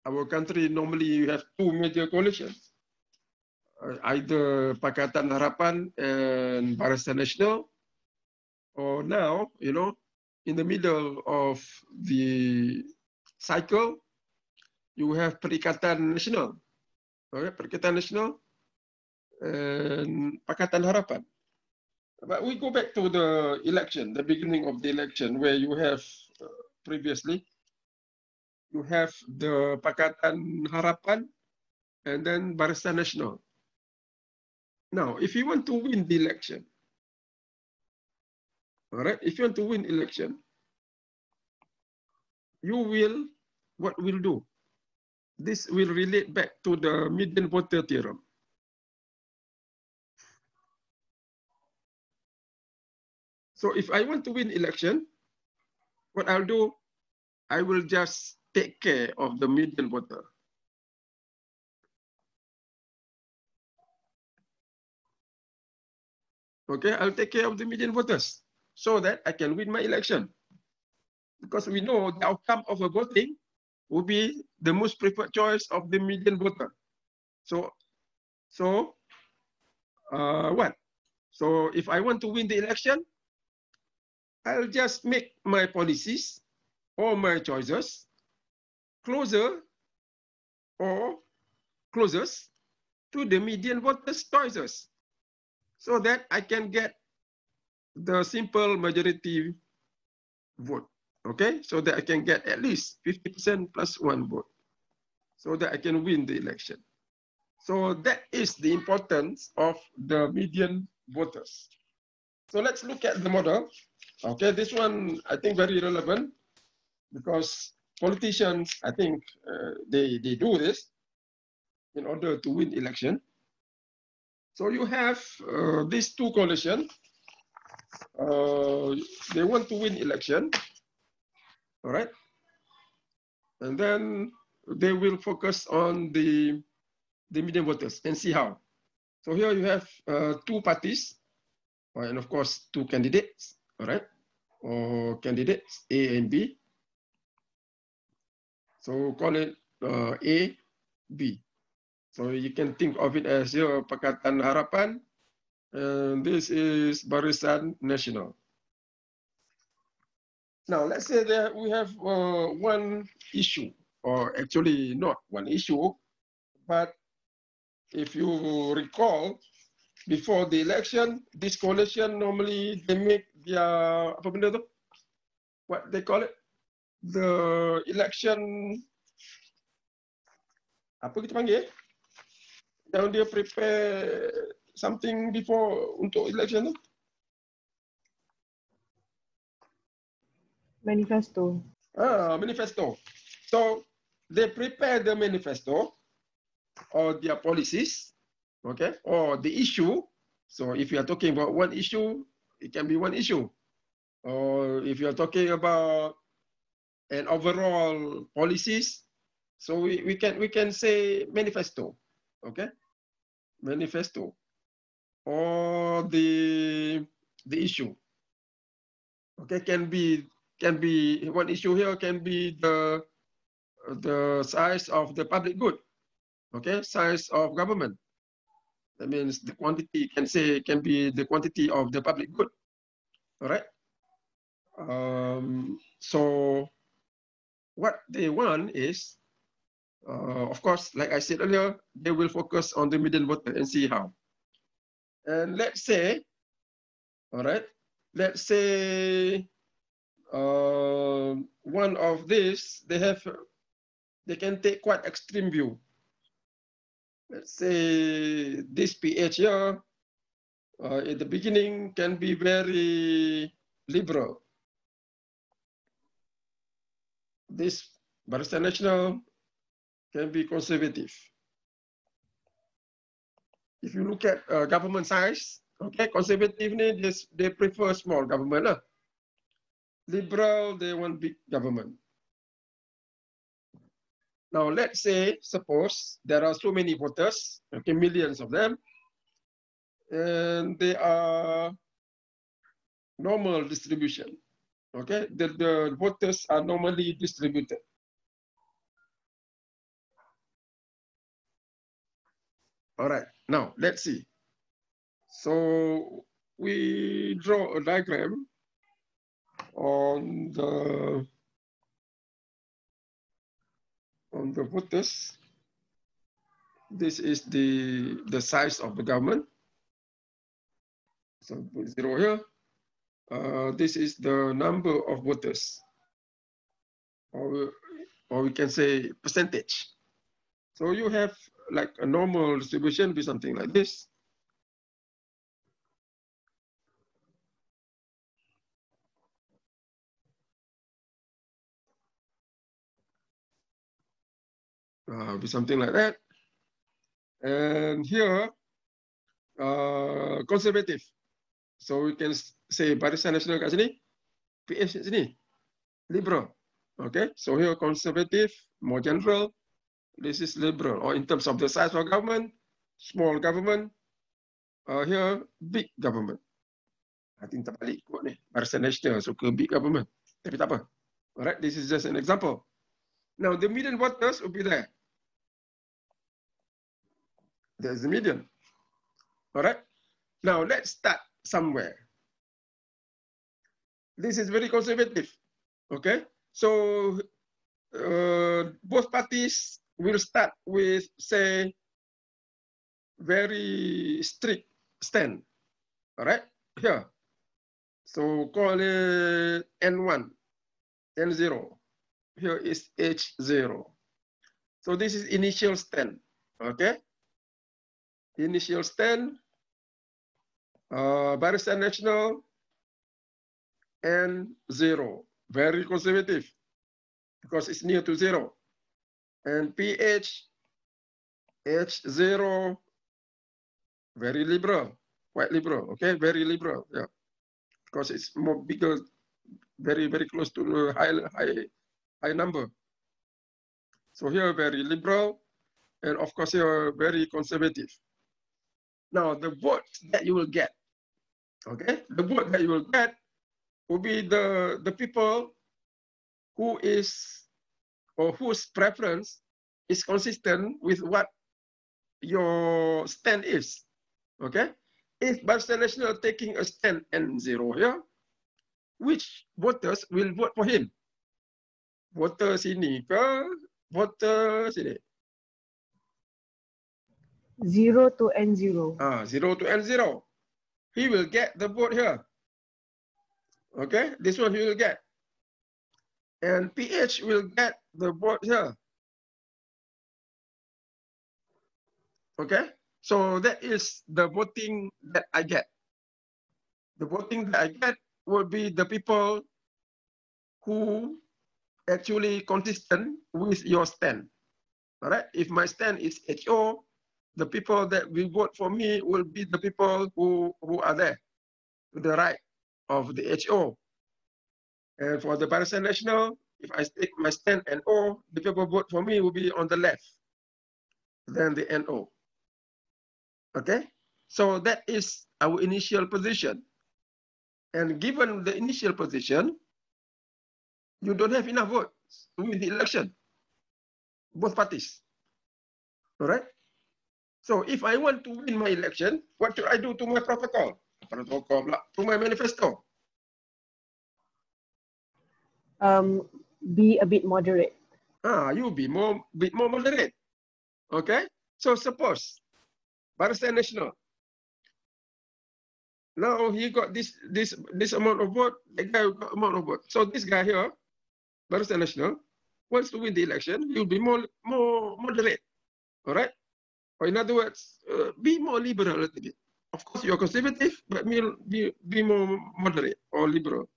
our country, normally you have 2 major coalitions, either Pakatan Harapan and Barisan Nasional, or now, you know, in the middle of the cycle, you have Perikatan Nasional, okay, Perikatan Nasional and Pakatan Harapan. But we go back to the election, the beginning of the election, where you have previously, you have the Pakatan Harapan and then Barisan Nasional. Now, if you want to win the election, all right, if you want to win election, what will do? This will relate back to the median voter theorem. So if I want to win election, what I'll do, I will just take care of the median voter. Okay, I'll take care of the median voters so that I can win my election. Because we know the outcome of a voting will be the most preferred choice of the median voter. So what? So if I want to win the election, I'll just make my policies or my choices closer or closest to the median voters' choices, so that I can get the simple majority vote. Okay, so that I can get at least 50% plus 1 vote, so that I can win the election. So that is the importance of the median voters. So let's look at the model. Okay, this one I think very relevant because politicians, I think they do this in order to win election. So you have these 2 coalitions. they want to win election, all right? And then they will focus on the median voters and see how. So here you have two parties, and of course, two candidates, all right? Or candidates A and B. So call it A, B. So you can think of it as your Pakatan Harapan, and this is Barisan Nasional. Now, let's say that we have one issue, or actually not one issue, but if you recall, before the election, this coalition normally they make their apa benda tu? What they call it? The election apa kita panggil? Yang dia prepare something before untuk election tu? Manifesto. Manifesto. So they prepare the manifesto or their policies, okay, or the issue. So if you are talking about one issue, it can be one issue. Or if you are talking about an overall policies, so we can say manifesto, okay, manifesto, or the issue, okay, can be one issue here can be the size of the public good, okay, size of government. That means the quantity can be the quantity of the public good, all right. So what they want is, of course, like I said earlier, they will focus on the median voter and see how. And let's say, all right, let's say one of these, they can take quite extreme view. Let's say this PH here, at the beginning can be very liberal. This Barisan Nasional can be conservative. If you look at government size, okay, conservative they prefer small government. Liberal, they want big government. Now, let's say, suppose there are so many voters, okay, millions of them, and they are normal distribution, okay? The voters are normally distributed. All right, now let's see. So we draw a diagram on the voters. This is the size of the government. So put 0 here. This is the number of voters, or we can say percentage. So you have like a normal distribution, be something like this. Be something like that. And here, conservative. So we can say Barisan Nasional kat sini, PH kat sini, liberal. Okay, so here conservative, more general. This is liberal, or in terms of the size of government, small government. Here, big government. I think tak balik kot ni. Barisan Nasional suka big government. Tapi tak apa. Alright, this is just an example. Now, the median voters will be there. There's the median. Alright. Now, let's start somewhere. This is very conservative. Okay. So, both parties will start with, say, very strict stand. All right, here. So call it N1, N0. Here is H0. So this is initial stand. Okay. Initial stand, Barisan Nasional, N0. Very conservative because it's near to 0. And PH, H0, very liberal, quite liberal, okay, very liberal, yeah. because it's more bigger, very close to the high number. So here very liberal, and of course here very conservative. Now the vote that you will get, okay, the vote that you will get will be the people who is or whose preference is consistent with what your stand is. Okay, if Barisan Nasional taking a stand N0 here, which voters will vote for him? Voter sini ke? Voter sini? 0 to N0. 0 to N0. He will get the vote here. Okay, this one he will get. And PH will get the vote here. Okay, so that is the voting that I get. The voting that I get will be the people who actually consistent with your stand. All right, if my stand is HO, the people that will vote for me will be the people who are there to the right of the HO. And for the Barisan Nasional, if I take my stand NO, the people vote for me will be on the left than the NO. Okay, so that is our initial position. And given the initial position, you don't have enough votes to win the election, both parties. All right. So if I want to win my election, what should I do to my protocol? To my manifesto. Be a bit moderate. You be bit more moderate. Okay. So suppose Barisan Nasional. Now he got this amount of vote. The guy got amount of vote. So this guy here, Barisan Nasional, wants to win the election. He'll be more moderate. All right. Or in other words, be more liberal a little bit. Of course, you're conservative, but be more moderate or liberal.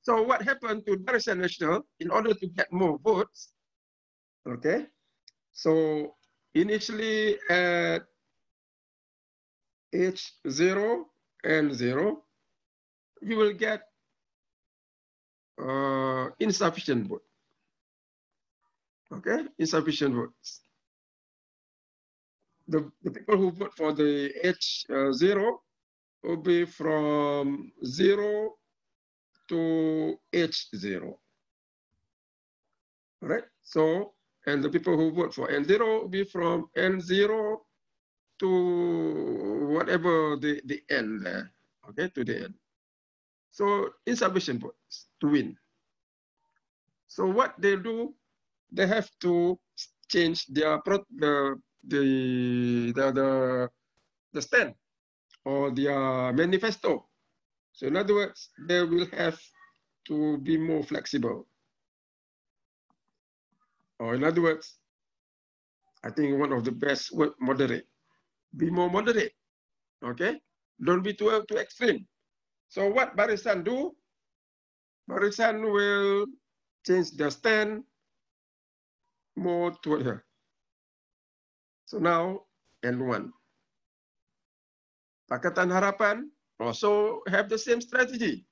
So what happened to Barisan Nasional in order to get more votes? Okay. So initially at H0 and 0, you will get insufficient vote. Okay, insufficient votes. The people who vote for the H0 will be from 0 to H0. All right. So, and the people who vote for N0 will be from N0 to whatever the N there. Okay, to the N. So insufficient votes to win. So what they do, they have to change their the stand or their manifesto. So in other words, they will have to be more flexible. Or in other words, I think one of the best word, moderate. Be more moderate. Okay? Don't be too extreme. So what Barisan do? Barisan will change their stand more toward her. So now N1. Pakatan Harapan also have the same strategy.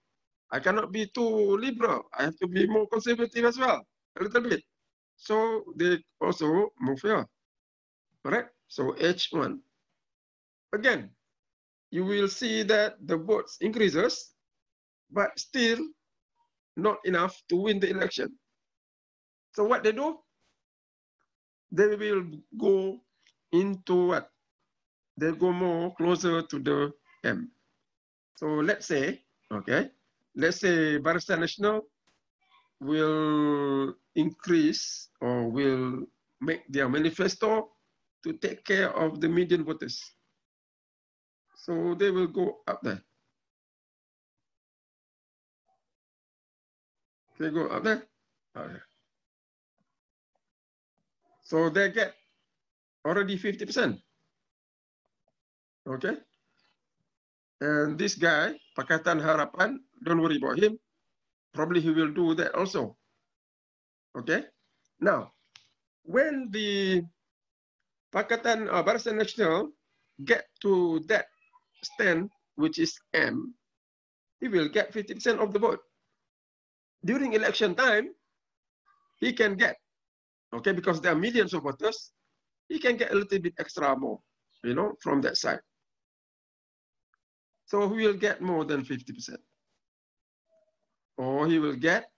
I cannot be too liberal. I have to be more conservative as well, a little bit. So they also move here. All right. So H1. Again, you will see that the votes increases, but still not enough to win the election. So what they do? They will go into what? They go more closer to the M. So let's say, okay, let's say Barisan Nasional will increase or will make their manifesto to take care of the median voters. So they will go up there. They go up there. Okay. So they get already 50%. Okay. And this guy, Pakatan Harapan, don't worry about him. Probably he will do that also. Okay. Now, when the Pakatan Barisan Nasional get to that stand, which is M, he will get 50% of the vote. During election time, he can get, okay, because there are millions of voters, he can get a little bit extra more, you know, from that side. So he will get more than 50%. Or he will get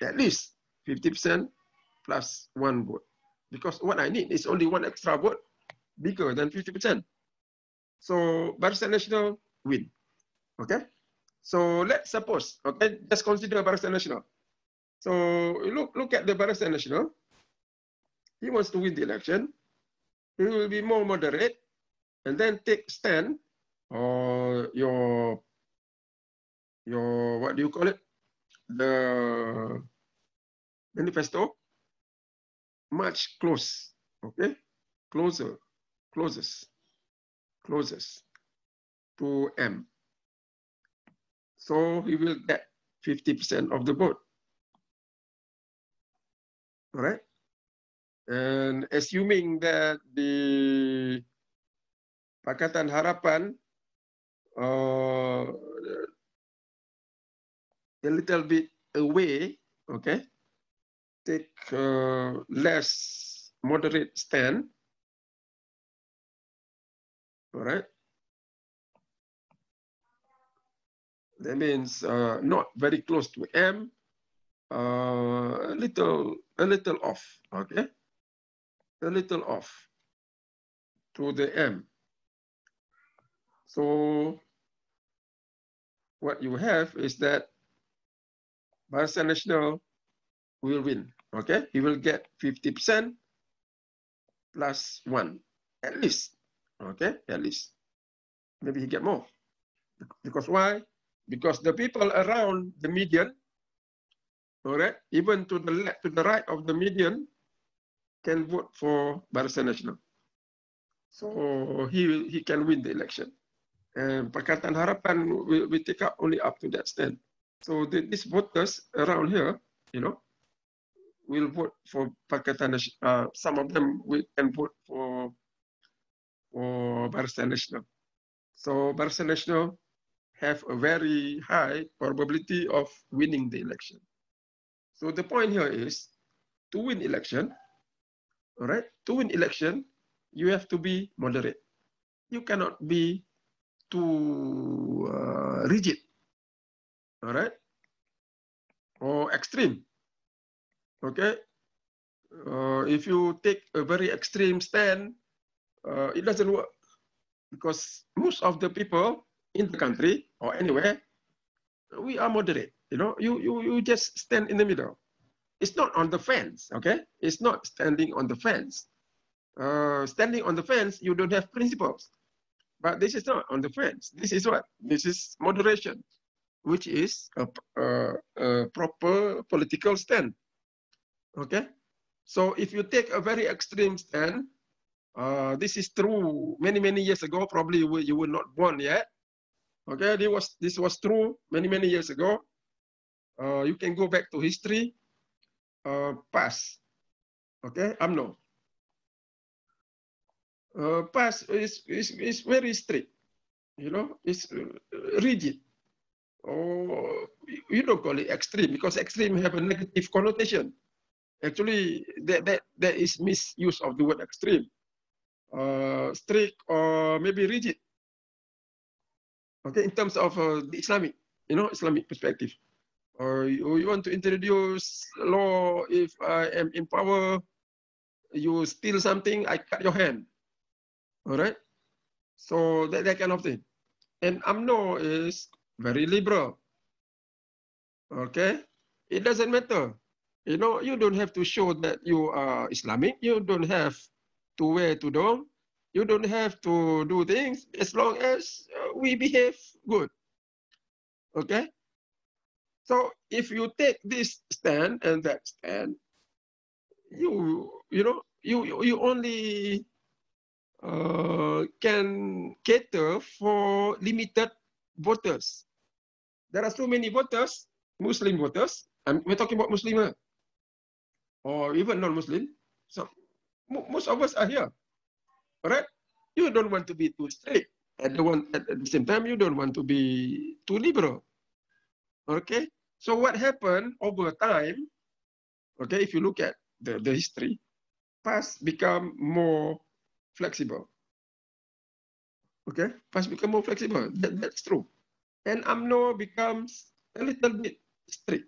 at least 50% plus one vote. Because what I need is only one extra vote, bigger than 50%. So Barisan Nasional win, okay? So let's suppose, okay, just consider Barisan Nasional. So look at the Barisan Nasional. He wants to win the election. He will be more moderate and then take stand or your what do you call it? The manifesto much close, okay? Closest to M. So he will get 50% of the vote. All right? And assuming that the Pakatan Harapan a little bit away, okay, take less moderate stand, all right? That means not very close to M, a little off, okay? A little off to the M. So what you have is that Barisan Nasional will win, okay? He will get 50% plus one, at least, okay? At least. Maybe he get more. Because why? Because the people around the median, all right, even to the left, to the right of the median, can vote for Barisan Nasional. So he can win the election. And Pakatan Harapan will take up only up to that stand. So these voters around here, you know, will vote for Pakatan Nasional. Some of them can vote for Barisan Nasional. So Barisan Nasional have a very high probability of winning the election. So the point here is, to win election, all right, to win election, you have to be moderate. You cannot be too rigid, all right, or extreme, okay? If you take a very extreme stand, it doesn't work because most of the people in the country or anywhere, we are moderate. You know, you just stand in the middle. It's not on the fence, okay? It's not standing on the fence. Standing on the fence, you don't have principles. But this is not on the fence. This is what? This is moderation, which is a proper political stand, okay? So if you take a very extreme stand, this is true many years ago. Probably you were not born yet. Okay, this was true many years ago. You can go back to history, past. Okay, UMNO. Past is very strict. You know, it's rigid. Or you don't call it extreme because extreme have a negative connotation. Actually, that is misuse of the word extreme. Strict or maybe rigid. Okay, in terms of the Islamic, you know, Islamic perspective. Or you want to introduce law, if I am in power, you steal something, I cut your hand. All right? So that kind of thing. And UMNO is very liberal. Okay? It doesn't matter. You know, you don't have to show that you are Islamic. You don't have to wear tudung. You don't have to do things as long as we behave good. Okay? So if you take this stand and that stand, you only can cater for limited voters. There are so many voters, Muslim voters, and we're talking about Muslim or even non-Muslim. So most of us are here, all right? You don't want to be too strict. At the same time, you don't want to be too liberal. Okay, so what happened over time? Okay, if you look at the history, past become more flexible. Okay, past become more flexible. That's true. And UMNO becomes a little bit strict.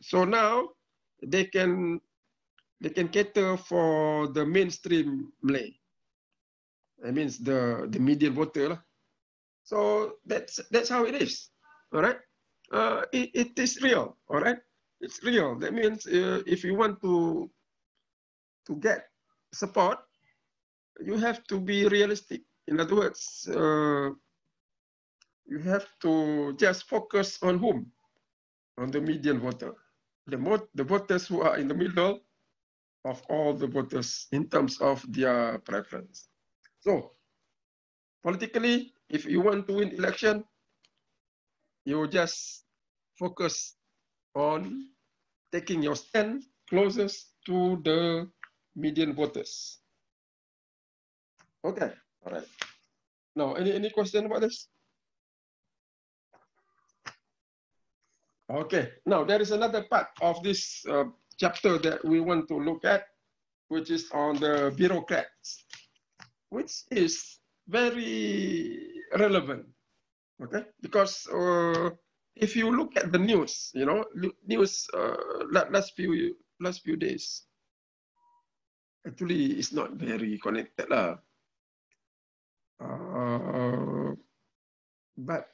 So now they can cater for the mainstream Malay. That means the median voter lah. So that's how it is. All right. It is real. All right. It's real. That means if you want to get support, you have to be realistic. In other words, you have to just focus on whom? On the median voter. The voters who are in the middle of all the voters in terms of their preference. So politically, if you want to win election, you just focus on taking your stand closest to the median voters. Okay, all right. Now, any question about this? Okay, now there is another part of this chapter that we want to look at, which is on the bureaucrats, which is very relevant, okay? Because if you look at the news, you know, news last few days, actually it's not very connected lah. But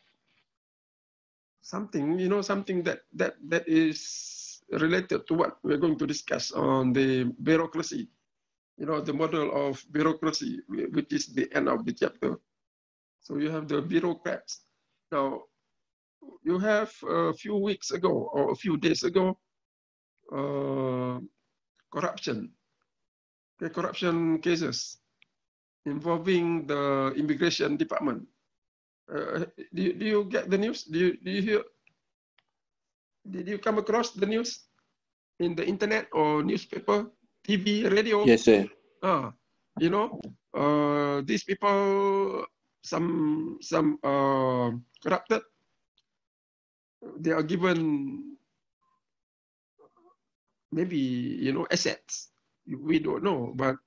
something, you know, something that is related to what we're going to discuss on the bureaucracy, you know, the model of bureaucracy, which is the end of the chapter. So you have the bureaucrats. Now, you have a few weeks ago or a few days ago, corruption, okay, corruption cases involving the immigration department. Do you get the news? Do you hear? Did you come across the news in the internet or newspaper, TV, radio? Yes, sir. You know, these people, some corrupted. They are given maybe, you know, assets. We don't know, but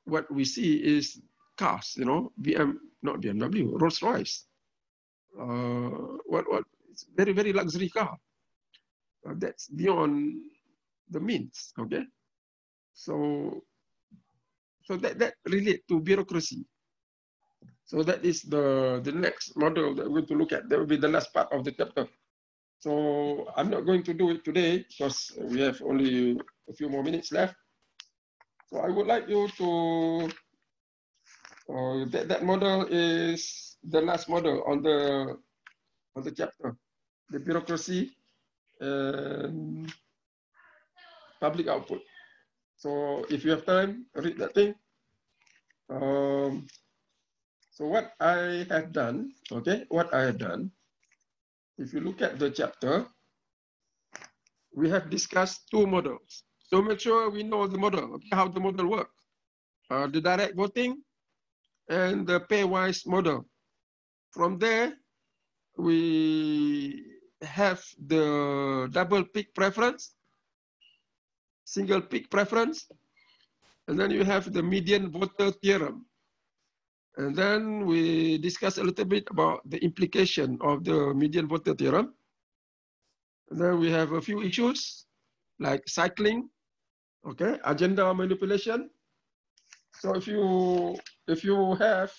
what we see is cars, you know, not BMW, Rolls Royce. What? It's very luxury car. That's beyond the means. Okay, so that relate to bureaucracy. So that is the next model that we're going to look at. That will be the last part of the chapter. So I'm not going to do it today because we have only a few more minutes left. So I would like you to, that model is the last model on the chapter, the bureaucracy and public output. So if you have time, read that thing. So what I have done, okay, if you look at the chapter, we have discussed two models. So make sure we know the model, okay, how the model works. The direct voting and the pairwise model. From there, we have the double peak preference, single peak preference, and then you have the median voter theorem. And then we discuss a little bit about the implication of the median voter theorem. And then we have a few issues like cycling, okay, agenda manipulation. So if you have,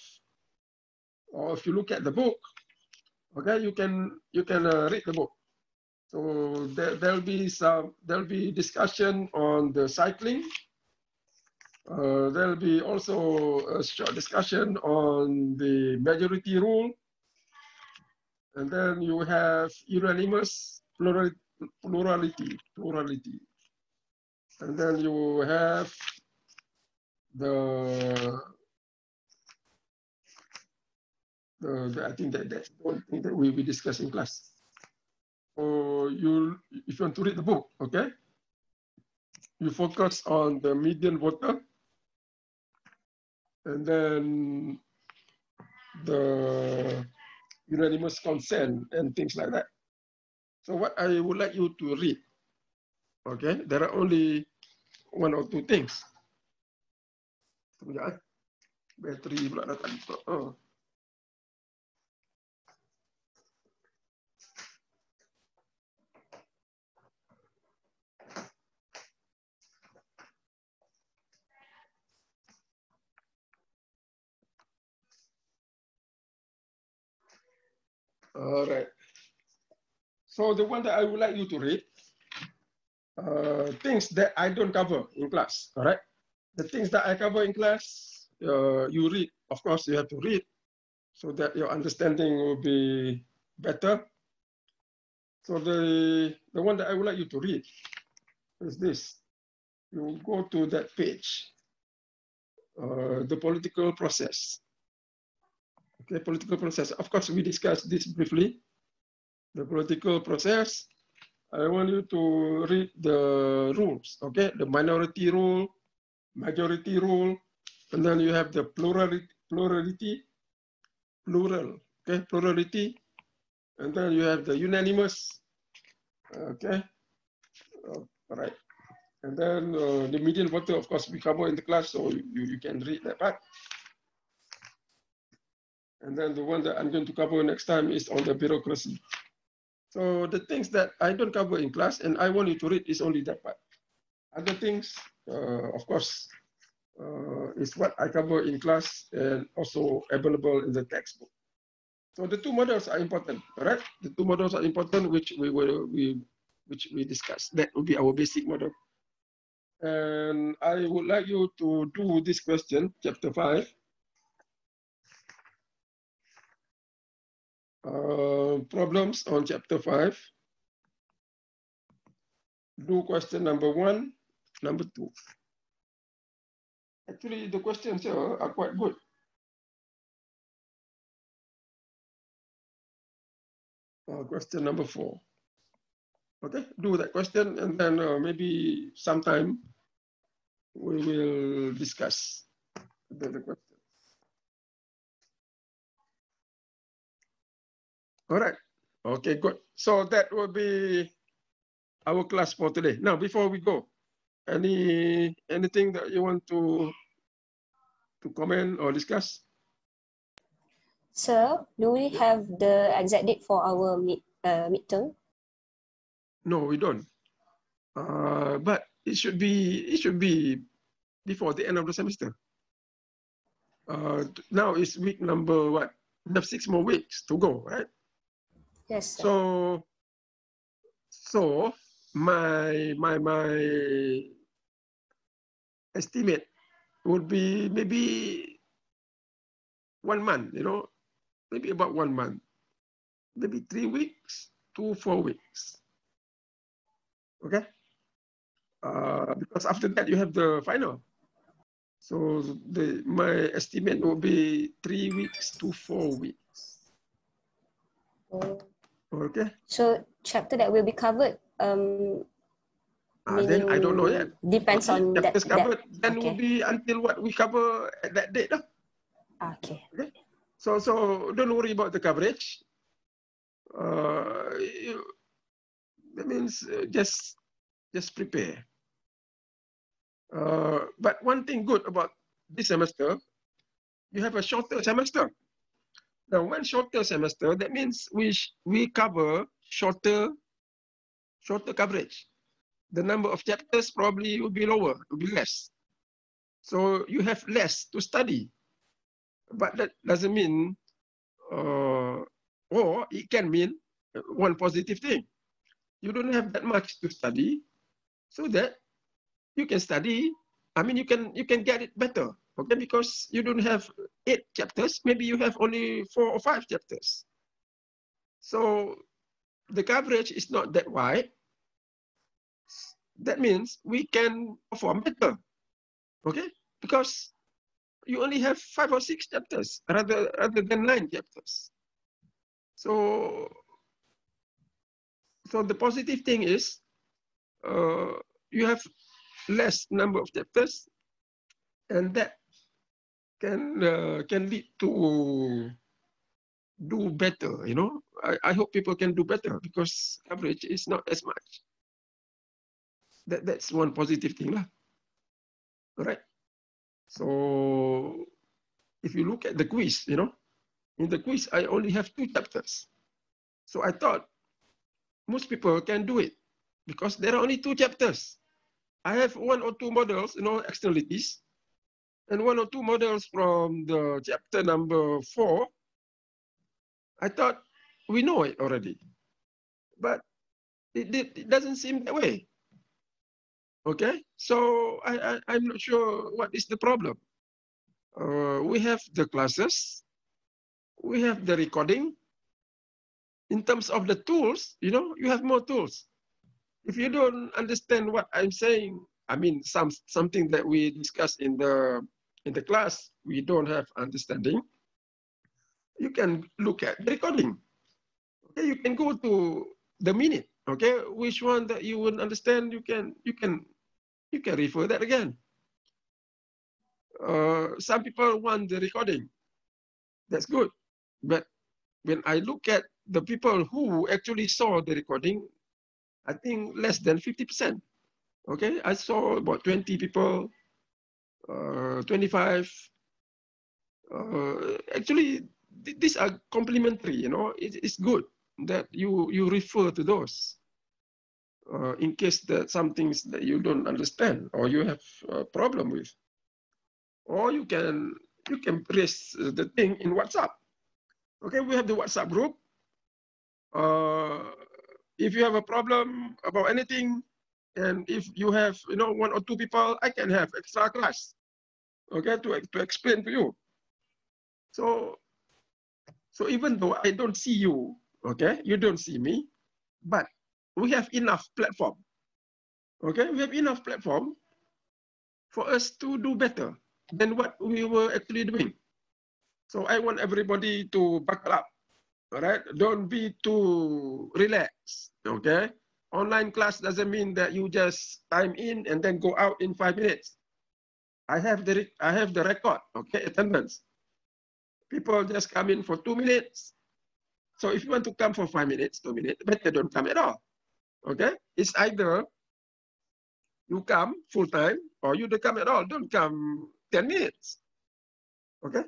or if you look at the book, okay, you can read the book. So there'll be discussion on the cycling. There'll be also a short discussion on the majority rule. And then you have unanimous plurality. And then you have I think that's one thing that we discuss in class. So if you want to read the book, okay, you focus on the median voter, and then the unanimous consent and things like that. So what I would like you to read, okay, there are only one or two things. Sekejap, bateri pula datang. Oh. All right. So the one that I would like you to read, things that I don't cover in class, all right? The things that I cover in class, you read. Of course, you have to read so that your understanding will be better. So the one that I would like you to read is this. You go to that page, the political process. Okay, political process. Of course, we discussed this briefly. The political process. I want you to read the rules, okay? The minority rule, majority rule, and then you have the plurality, okay? Plurality, and then you have the unanimous, okay? All right. And then the median voter, of course, we cover in the class, so you can read that part. And then the one that I'm going to cover next time is on the bureaucracy. So the things that I don't cover in class and I want you to read is only that part. Other things, of course, is what I cover in class and also available in the textbook. So the two models are important, all right? The two models are important, which we discussed. That will be our basic model. And I would like you to do this question, chapter 5. Problems on chapter 5. Do question number 1, number 2. Actually, the questions here are quite good. Question number 4. Okay, do that question and then maybe sometime we will discuss the question. All right. Okay, good. So that will be our class for today. Now, before we go, anything that you want to comment or discuss? Sir, do we have the exact date for our midterm? No, we don't. But it should be before the end of the semester. Now it's week number what? We have 6 more weeks to go, right? Yes, sir. So my estimate would be maybe 1 month, maybe about 1 month, maybe 3 weeks to 4 weeks. Okay. Because after that you have the final. So my estimate will be 3 weeks to 4 weeks. Okay. So chapter that will be covered, Then I don't know yet. Depends on that. Covered, then okay. will be until what we cover at that date. Okay. Okay. So don't worry about the coverage. That means just prepare. But one thing good about this semester, you have a shorter semester. Now, one shorter semester, that means we cover shorter coverage. The number of chapters probably will be lower, will be less. So you have less to study. But that doesn't mean, or it can mean one positive thing. You don't have that much to study, so that you can study. I mean, you can get it better, okay? Because you don't have 8 chapters, maybe you have only 4 or 5 chapters. So the coverage is not that wide. That means we can perform better, okay? Because you only have 5 or 6 chapters rather than 9 chapters. So the positive thing is you have less number of chapters, and that can lead to do better, you know. I hope people can do better because average is not as much. That's one positive thing lah. All right. So if you look at the quiz, you know, in the quiz, I only have 2 chapters. So I thought most people can do it because there are only 2 chapters. I have 1 or 2 models, you know, externalities, and 1 or 2 models from the chapter number 4. I thought we know it already, but it doesn't seem that way. Okay, so I'm not sure what is the problem. We have the classes, we have the recording. In terms of the tools, you know, you have more tools. If you don't understand what I'm saying, I mean, something that we discussed in the class, we don't have understanding. You can look at the recording. Okay, you can go to the minute. Okay, which one that you wouldn't understand, you can refer that again. Some people want the recording. That's good, but when I look at the people who actually saw the recording, I think less than 50%. Okay, I saw about 20 people, 25. Actually, these are complementary. You know, it's good that you refer to those in case that some things that you don't understand or you have a problem with, or you can raise the thing in WhatsApp. Okay, we have the WhatsApp group. If you have a problem about anything, and if you have, you know, 1 or 2 people, I can have extra class, okay, to explain to you. So even though I don't see you, okay, you don't see me, but we have enough platform, okay, we have enough platform for us to do better than what we were actually doing. So I want everybody to buckle up, all right? Don't be too relaxed, okay? Online class doesn't mean that you just time in and then go out in 5 minutes. I have the record, okay, attendance. People just come in for 2 minutes. So if you want to come for 5 minutes, 2 minutes, better don't come at all, okay? It's either you come full time or you don't come at all. Don't come 10 minutes, okay?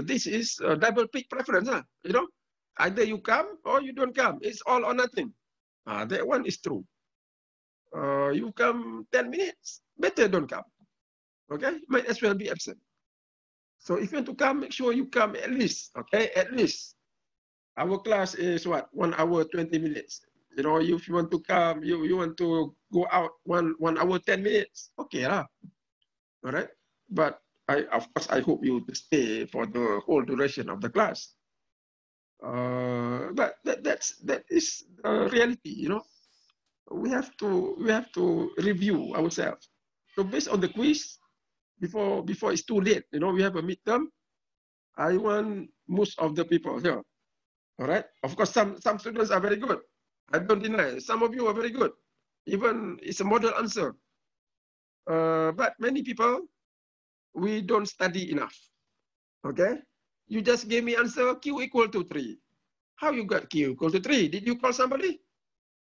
This is a double peak preference, huh? You know? Either you come or you don't come. It's all or nothing. That one is true. You come 10 minutes, better don't come. Okay? Might as well be absent. So if you want to come, make sure you come at least. Okay? At least. Our class is what? 1 hour, 20 minutes. You know, if you want to come, you want to go out 1 hour, 10 minutes. Okay lah. All right? But of course, I hope you to stay for the whole duration of the class. But that is reality, you know. We have to review ourselves. So based on the quiz, before it's too late, you know, we have a midterm. I want most of the people here. All right. Of course, some students are very good. I don't deny. Some of you are very good. Even it's a model answer. But many people, we don't study enough. Okay. You just gave me answer Q equal to 3. How you got Q equal to 3? Did you call somebody?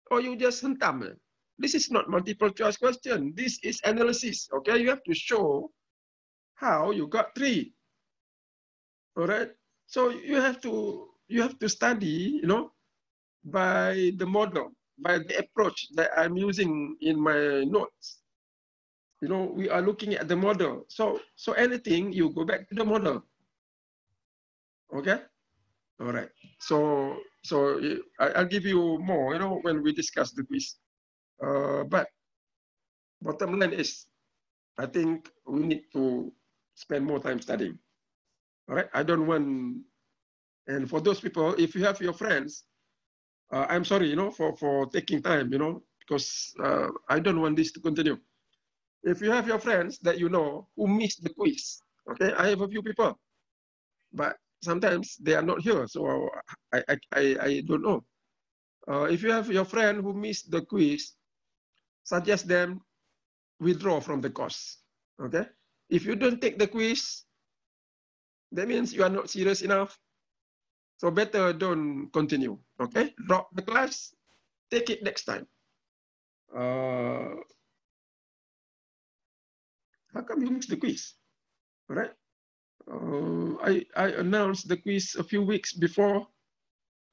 Or you just hentam? This is not multiple choice question. This is analysis. Okay, you have to show how you got 3. All right. So you have to study, you know, by the model, by the approach that I'm using in my notes. You know, we are looking at the model. So anything, you go back to the model. Okay. All right. So I'll give you more, you know, when we discuss the quiz. But bottom line is, I think we need to spend more time studying. All right. I don't want, and for those people, if you have your friends, I'm sorry, you know, for taking time, you know, because I don't want this to continue. If you have your friends that you know who missed the quiz, okay, I have a few people, but sometimes they are not here, so I don't know. If you have your friend who missed the quiz, suggest them withdraw from the course. Okay. If you don't take the quiz, that means you are not serious enough. So better don't continue, okay? Drop the class, take it next time. How come you missed the quiz? All right. I announced the quiz a few weeks before,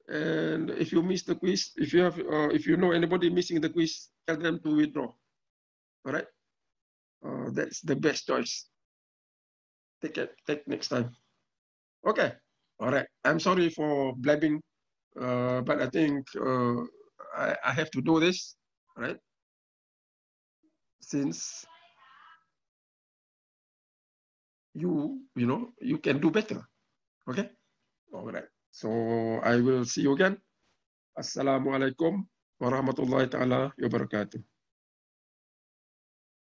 and if you miss the quiz, if you know anybody missing the quiz, tell them to withdraw. All right. That's the best choice. Take next time. Okay. All right. I'm sorry for blabbing, but I think I have to do this, right? Since you can do better. Okay. All right. So I will see you again. Assalamualaikum warahmatullahi taala wabarakatuh.